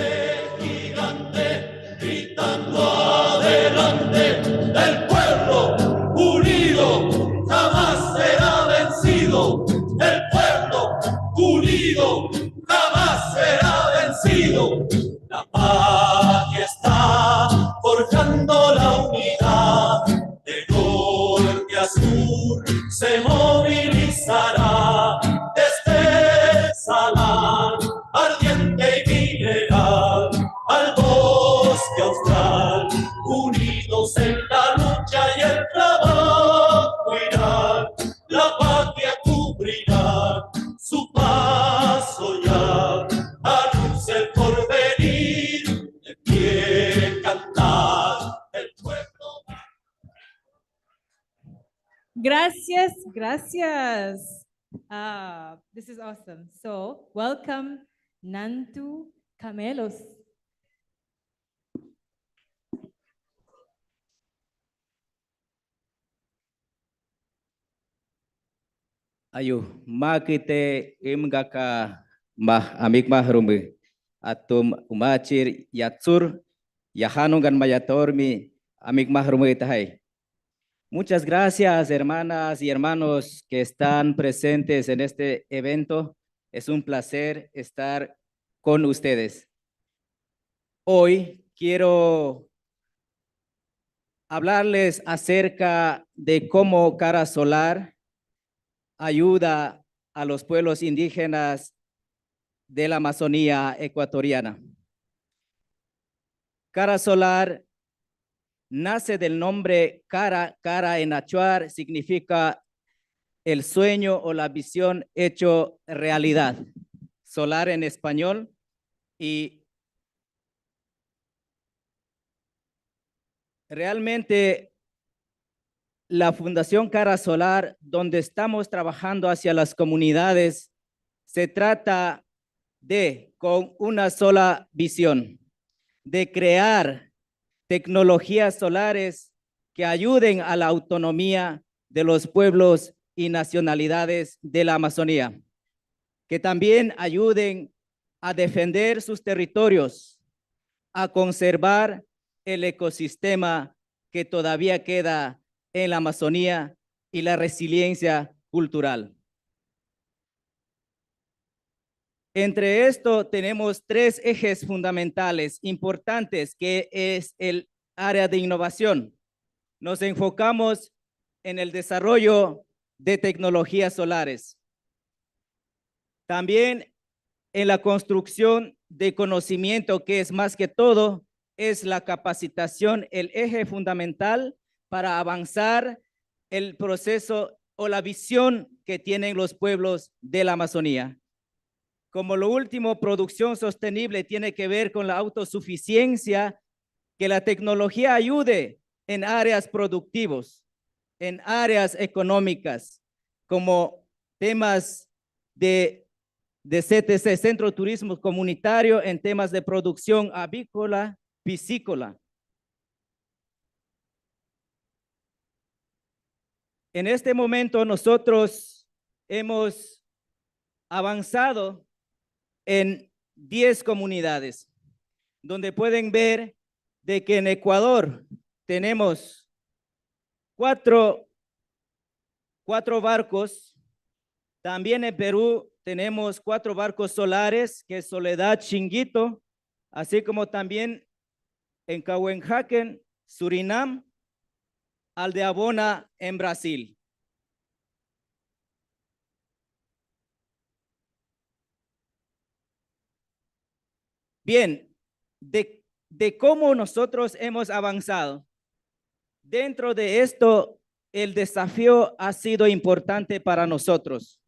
Gritando adelante, el pueblo unido jamás será vencido. El pueblo unido jamás será vencido. La paz que está forjando la unidad de norte a sur se movilizará desde Salar, ardiente y mineral, al bosque austral, unidos en la lucha y el trabajo irán, la patria cubrirá su paso ya, anuncia el porvenir, de pie cantar el pueblo. Gracias, gracias. This is awesome. So, welcome, Nantu Camelos. Ayo, makite imgaka mah amik mahrume atum umachir yatsur yahanungan mayatormi amik mahrume tahai. Muchas gracias, hermanas y hermanos que están presentes en este evento. Es un placer estar con ustedes. Hoy quiero hablarles acerca de cómo Cara Solar ayuda a los pueblos indígenas de la Amazonía ecuatoriana. Cara Solar nace del nombre cara. Cara en achuar significa el sueño o la visión hecho realidad. Solar en español y realmente la Fundación Cara Solar, donde estamos trabajando hacia las comunidades, se trata de, con una sola visión, de crear tecnologías solares que ayuden a la autonomía de los pueblos y nacionalidades de la Amazonía, que también ayuden a defender sus territorios, a conservar el ecosistema que todavía queda en la Amazonía y la resiliencia cultural. Entre esto tenemos tres ejes fundamentales importantes, que es el área de innovación. Nos enfocamos en el desarrollo de tecnologías solares. También en la construcción de conocimiento, que es más que todo, es la capacitación, el eje fundamental para avanzar el proceso o la visión que tienen los pueblos de la Amazonía. Como lo último, producción sostenible tiene que ver con la autosuficiencia, que la tecnología ayude en áreas productivos, en áreas económicas, como temas de CTC, Centro Turismo Comunitario, en temas de producción avícola, piscícola. En este momento nosotros hemos avanzado en 10 comunidades, donde pueden ver de que en Ecuador tenemos cuatro barcos. También en Perú tenemos 4 barcos solares, que es Soledad, Chinguito, así como también en Cahuenjaque, Surinam, Aldeabona en Brasil. Bien, de cómo nosotros hemos avanzado. Dentro de esto, el desafío ha sido importante para nosotros.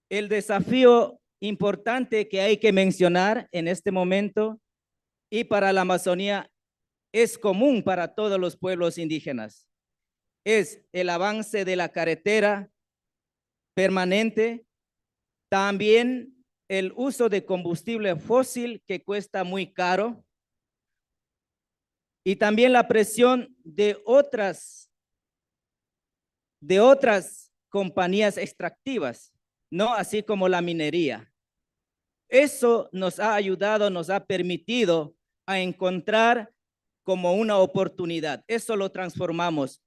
El desafío importante que hay que mencionar en este momento y para la Amazonía es común para todos los pueblos indígenas. Es el avance de la carretera permanente, también el uso de combustible fósil que cuesta muy caro y también la presión de otras compañías extractivas, ¿no? Así como la minería. Eso nos ha ayudado, nos ha permitido a encontrar como una oportunidad. Eso lo transformamos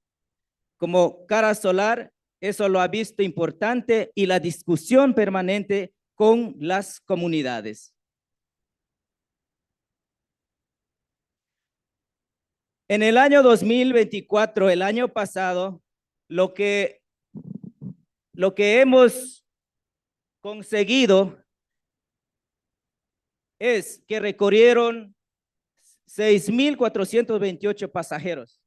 como cara solar. Eso lo ha visto importante y la discusión permanente con las comunidades. En el año 2024, el año pasado, lo que hemos conseguido es que recorrieron 6,428 pasajeros,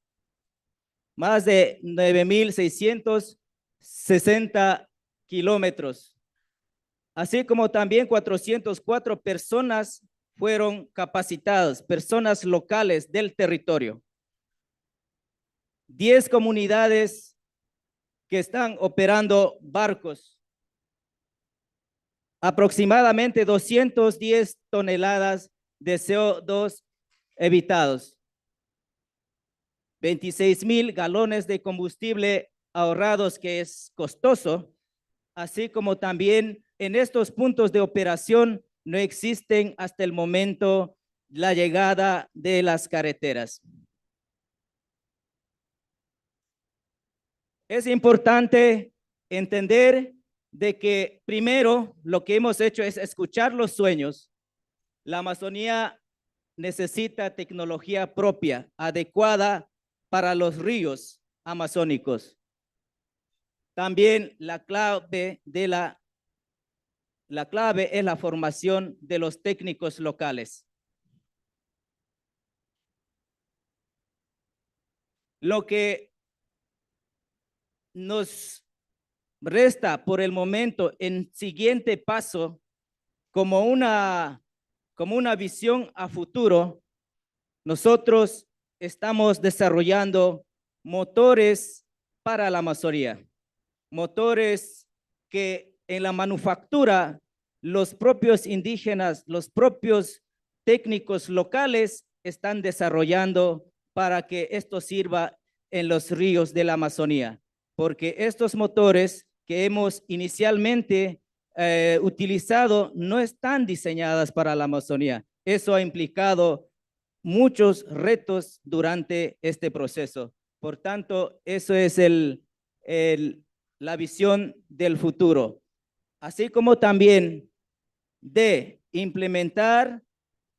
más de 9,660 kilómetros, así como también 404 personas fueron capacitadas, personas locales del territorio. 10 comunidades que están operando barcos, aproximadamente 210 toneladas de CO2 evitados, 26,000 galones de combustible ahorrados, que es costoso, así como también en estos puntos de operación no existen hasta el momento la llegada de las carreteras. Es importante entender de que primero lo que hemos hecho es escuchar los sueños. La Amazonía necesita tecnología propia, adecuada para los ríos amazónicos. También la clave es la formación de los técnicos locales. Lo que nos resta por el momento en siguiente paso como una visión a futuro, nosotros estamos desarrollando motores para la Amazonía, motores que en la manufactura los propios indígenas, los propios técnicos locales están desarrollando para que esto sirva en los ríos de la Amazonía, porque estos motores que hemos inicialmente utilizado no están diseñadas para la Amazonía. Eso ha implicado muchos retos durante este proceso. Por tanto, eso es la visión del futuro, así como también de implementar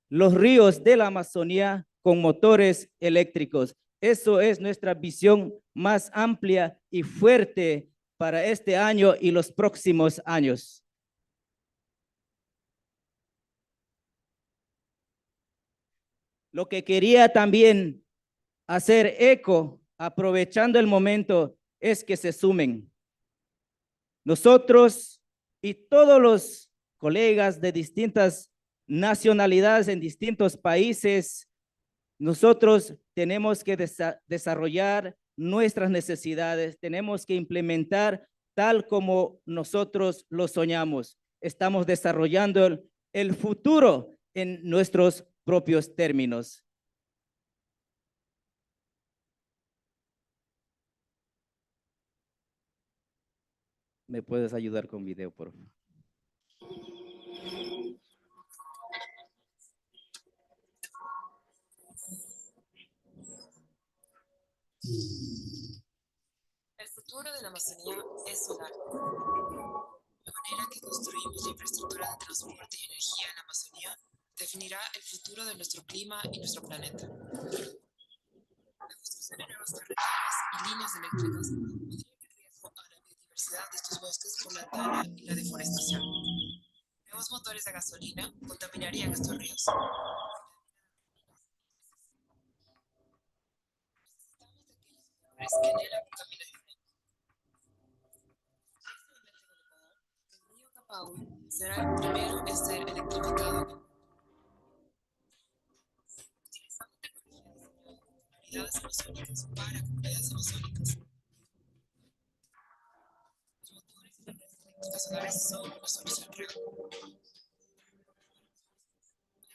los ríos de la Amazonía con motores eléctricos. Eso es nuestra visión más amplia y fuerte para este año y los próximos años. Lo que quería también hacer eco, aprovechando el momento, es que se sumen. Nosotros y todos los colegas de distintas nacionalidades en distintos países, nosotros tenemos que desarrollar nuestras necesidades, tenemos que implementar tal como nosotros lo soñamos. Estamos desarrollando el futuro en nuestros propios términos. ¿Me puedes ayudar con video, por favor? El futuro de la Amazonía es solar. La manera que construimos la infraestructura de transporte y energía en la Amazonía definirá el futuro de nuestro clima y nuestro planeta. La construcción de nuevas carreteras y líneas eléctricas podría poner en riesgo a la biodiversidad de estos bosques por la tala y la deforestación. Nuevos motores de gasolina contaminarían estos ríos. Que anhelan un camino diferente. El río Capau será el primero en ser electrificado. Utilizando tecnología diseñada con comunidades amazónicas para comunidades amazónicas. Los motores y las redes eléctricas solares son una solución real.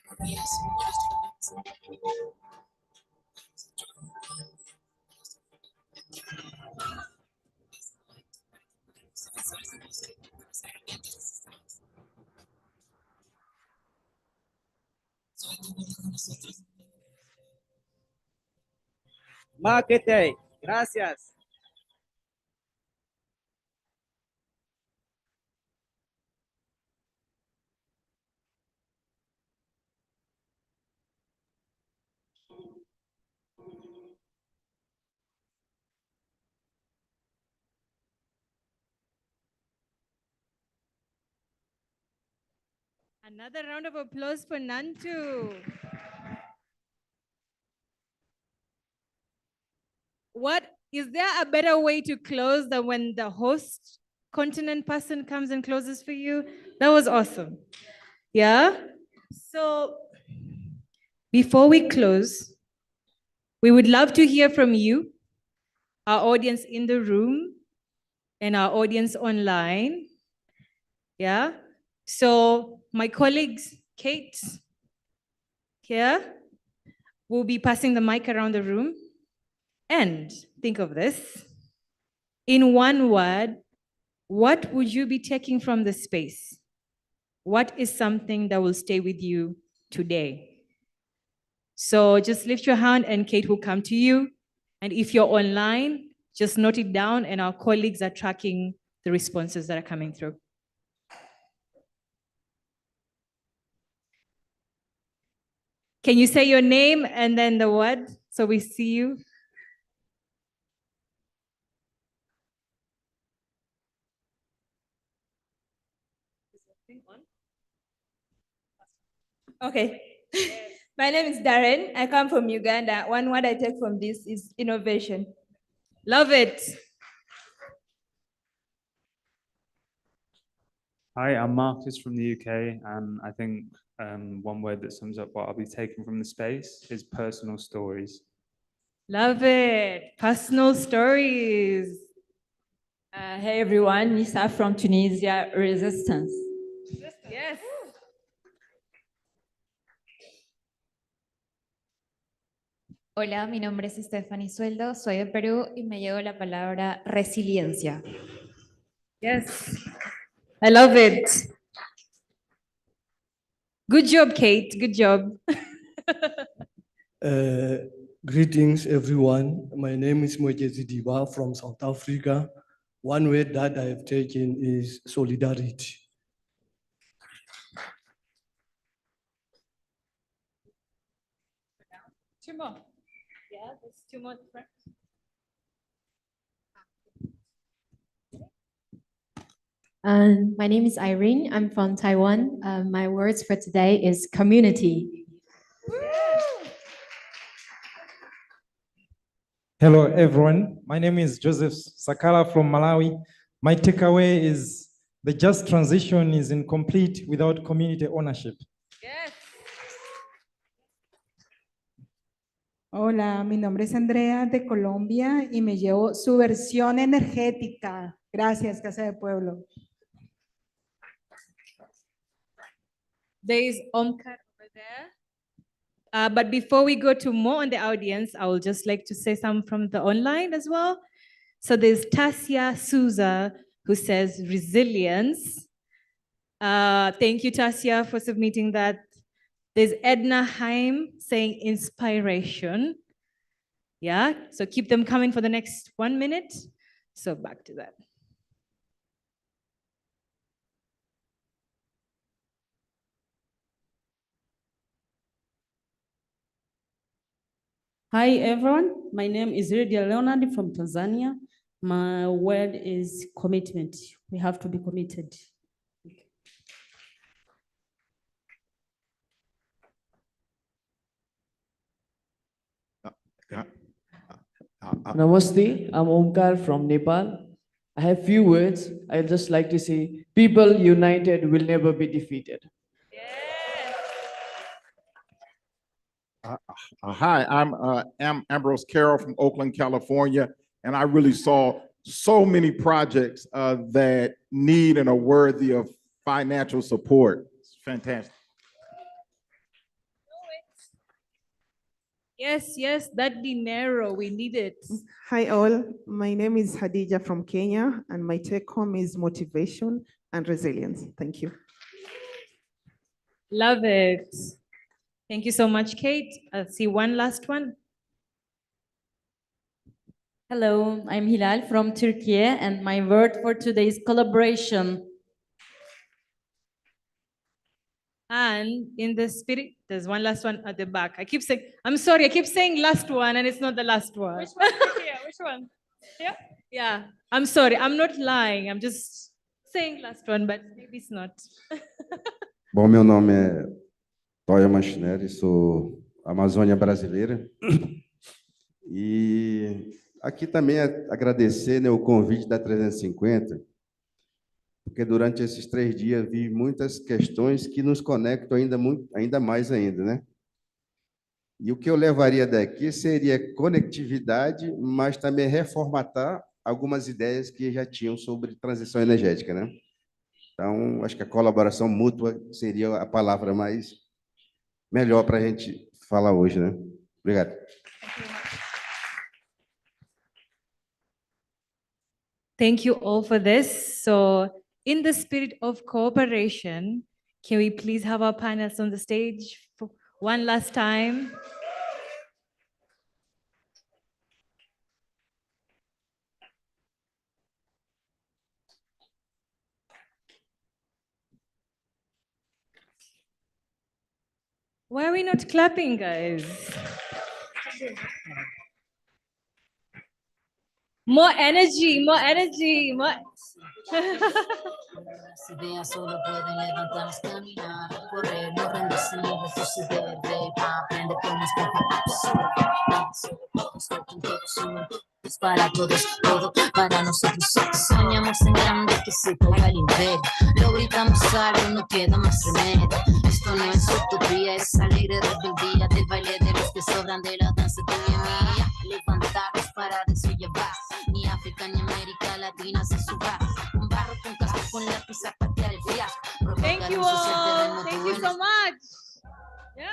Economías y los titanes. Defensores del bosque con las herramientas necesarias. Suelta cuenta con nosotros. Maquete, gracias. Another round of applause for Nantu. What is there a better way to close than when the host continent person comes and closes for you? That was awesome. Yeah. So before we close, we would love to hear from you, our audience in the room and our audience online. Yeah. So my colleagues, Kate, here, will be passing the mic around the room. And think of this. In one word, what would you be taking from the space? What is something that will stay with you today? So just lift your hand and Kate will come to you. And if you're online, just note it down and our colleagues are tracking the responses that are coming through. Can you say your name and then the word so we see you? Okay. My name is Darren. I come from Uganda. One word I take from this is innovation. Love it. Hi, I'm Marcus from the UK, and I think one word that sums up what I'll be taking from the space is personal stories. Love it. Personal stories. Hey everyone, Nisa from Tunisia, Resistance. Yes. Hola, mi nombre es Stephanie Sueldo, soy de Perú y me llevo la palabra resiliencia. Yes, I love it. Good job, Kate. Good job. Greetings, everyone. My name is Mwejezi Diba from South Africa. One word that I have taken is solidarity. Two more. Yeah, there's two more. My name is Irene. I'm from Taiwan. My words for today is community. Hello, everyone. My name is Joseph Sakala from Malawi. My takeaway is the just transition is incomplete without community ownership. Yes. Hola, mi nombre es Andrea de Colombia y me llevo su versión energética. Gracias, Casa de Pueblo. There is Omkar over there. But before we go to more on the audience, I would just like to say some from the online as well. So there's Tasia Souza who says resilience. Thank you, Tasia, for submitting that. There's Edna Haim saying inspiration. Yeah, so keep them coming for the next 1 minute. So back to that. Hi, everyone. My name is Lydia Leonard from Tanzania. My word is commitment. We have to be committed. Namaste, I'm Omkar from Nepal. I have few words. I'd just like to say, people united will never be defeated. Hi, I'm Ambrose Carroll from Oakland, California, and I really saw so many projects that need and are worthy of financial support. It's fantastic. Yes, yes, that dinero, we need it. Hi all, my name is Hadija from Kenya and my take home is motivation and resilience. Thank you. Love it. Thank you so much, Kate. I'll see one last one. Hello, I'm Hilal from Turkey, and my word for today is collaboration. And in the spirit, there's one last one at the back. I keep saying, I'm sorry, I keep saying last one and it's not the last one. Which one? Here, which one? Yeah? Yeah. I'm sorry, I'm not lying. I'm just saying last one, but maybe it's not. Bom, meu nome é Toya Machinelli, sou Amazônia brasileira. E aqui também agradecer, né, o convite da 350, porque durante esses 3 dias vi muitas questões que nos conectam ainda mais ainda, né? E o que eu levaria daqui seria conectividade, mas também reformatar algumas ideias que já tinham sobre transição energética, né? Então, acho que a colaboração mútua seria a palavra melhor para a gente falar hoje, né? Obrigado. Thank you all for this. So, in the spirit of cooperation, can we please have our panelists on the stage for one last time? Why are we not clapping, guys? More energy, more energy, more. Si vean solo pueden levantarnos, caminar, correr, no rendirse, no retroceder, ver, aprender con nuestro absurdo. Nada sobre todos, con todos, uno, es para todos, todo para nosotros. Soñamos en grande que se caiga el imperio. Lo gritamos algo, no queda más remedio. Esto no es utopía, es alegre rebeldía del baile de los que sobran de la danza tuya mía. Levantarnos para desollar, ni África ni América Latina se suba. Un barro con casco con lápiz a patear el fiasco. Thank you all. Thank you so much. Yeah.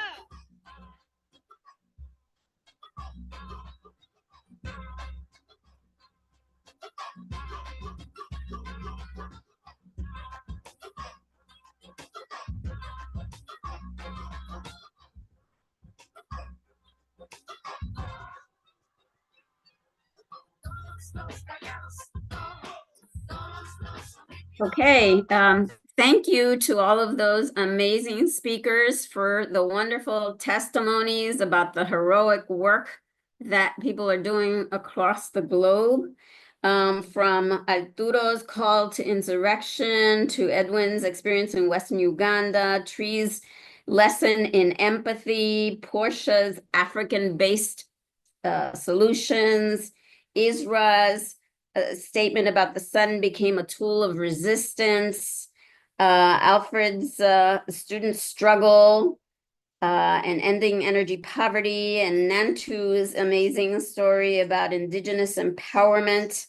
Okay, thank you to all of those amazing speakers for the wonderful testimonies about the heroic work that people are doing across the globe. From Arturo's call to insurrection, to Edwin's experience in Western Uganda, Tree's lesson in empathy, Portia's African-based solutions, Isra's statement about the sun became a tool of resistance, Alfred's student struggle and ending energy poverty, and Nantu's amazing story about indigenous empowerment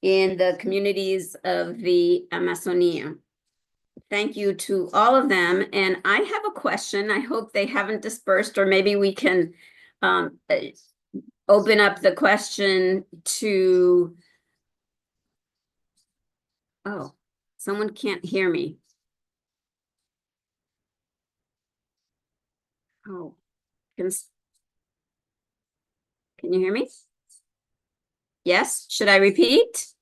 in the communities of the Amazonia. Thank you to all of them. And I have a question. I hope they haven't dispersed, or maybe we can open up the question to. Oh, someone can't hear me. Oh, can you hear me? Yes, should I repeat?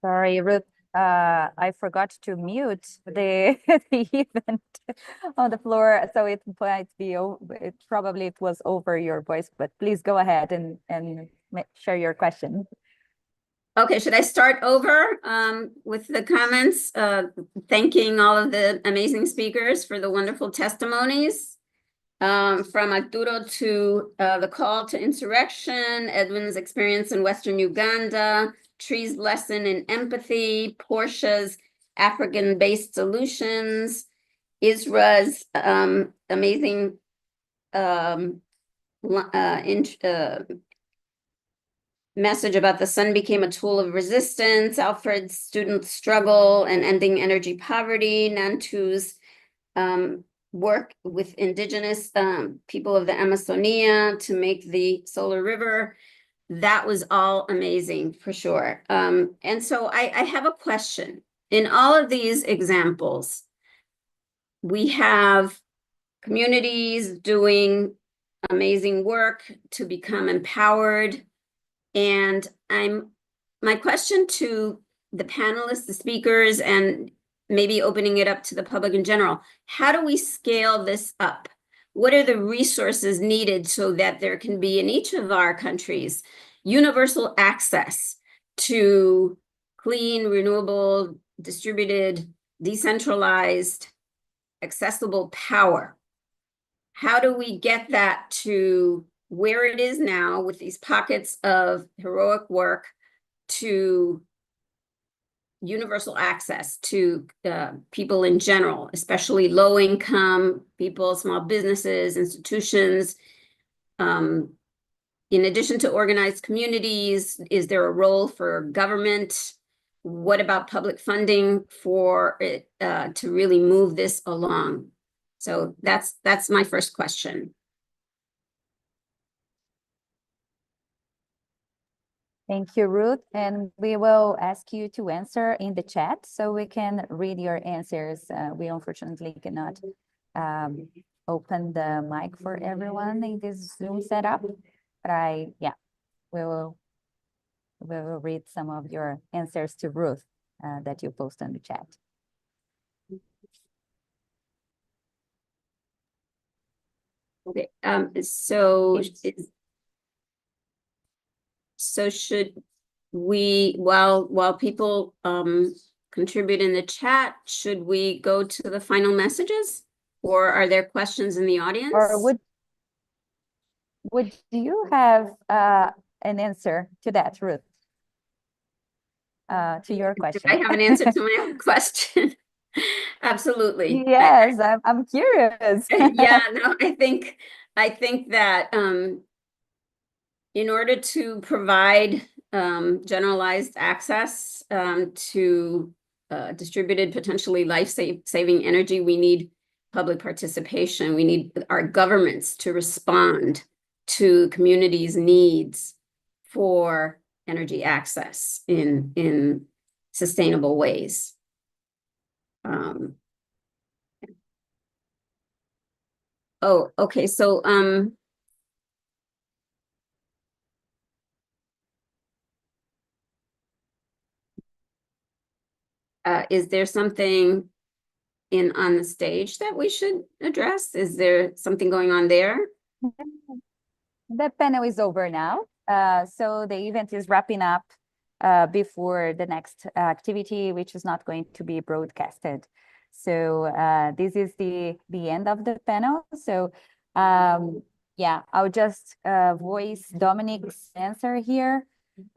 Sorry, Ruth, I forgot to mute the, the event on the floor, so it might be, probably it was over your voice, but please go ahead and share your question. Okay, should I start over with the comments, thanking all of the amazing speakers for the wonderful testimonies? From Arturo to the call to insurrection, Edwin's experience in Western Uganda, Tree's lesson in empathy, Portia's African-based solutions, Isra's amazing message about the sun became a tool of resistance, Alfred's student struggle and ending energy poverty, Nantu's work with indigenous people of the Amazonia to make the solar river. That was all amazing for sure. And so I have a question. In all of these examples, we have communities doing amazing work to become empowered. And my question to the panelists, the speakers, and maybe opening it up to the public in general, how do we scale this up? What are the resources needed so that there can be in each of our countries universal access to clean, renewable, distributed, decentralized, accessible power? How do we get that to where it is now with these pockets of heroic work to universal access to people in general, especially low income people, small businesses, institutions? In addition to organized communities, is there a role for government? What about public funding for it to really move this along? So that's my first question. Thank you, Ruth. And we will ask you to answer in the chat so we can read your answers. We unfortunately cannot open the mic for everyone in this Zoom setup, but we will read some of your answers to Ruth that you post on the chat. Okay, so should we, while people contribute in the chat, should we go to the final messages, or are there questions in the audience? Or would you have an answer to that, Ruth? To your question. I have an answer to my own question. Absolutely. Yes, I'm curious. Yeah, no, I think that in order to provide generalized access to distributed, potentially life-saving energy, we need public participation. We need our governments to respond to communities' needs for energy access in sustainable ways. Oh, okay. So is there something on the stage that we should address? Is there something going on there? The panel is over now. So the event is wrapping up before the next activity, which is not going to be broadcasted. So this is the end of the panel. So yeah, I'll just voice Dominic's answer here.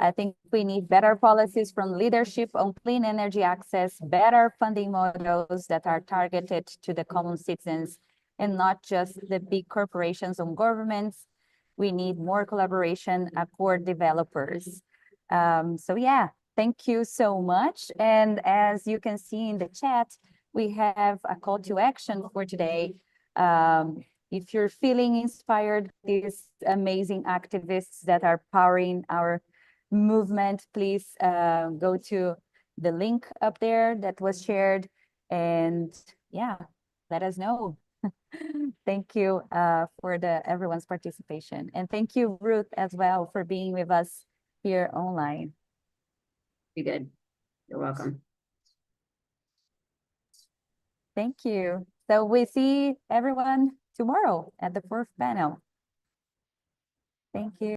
I think we need better policies from leadership on clean energy access, better funding models that are targeted to the common citizens and not just the big corporations and governments. We need more collaboration across developers. So yeah, thank you so much. And as you can see in the chat, we have a call to action for today. If you're feeling inspired, these amazing activists that are powering our movement, please go to the link up there that was shared, and yeah, let us know. Thank you for everyone's participation, and thank you, Ruth, as well, for being with us here online. Be good. You're welcome. Thank you. So we see everyone tomorrow at the fourth panel. Thank you.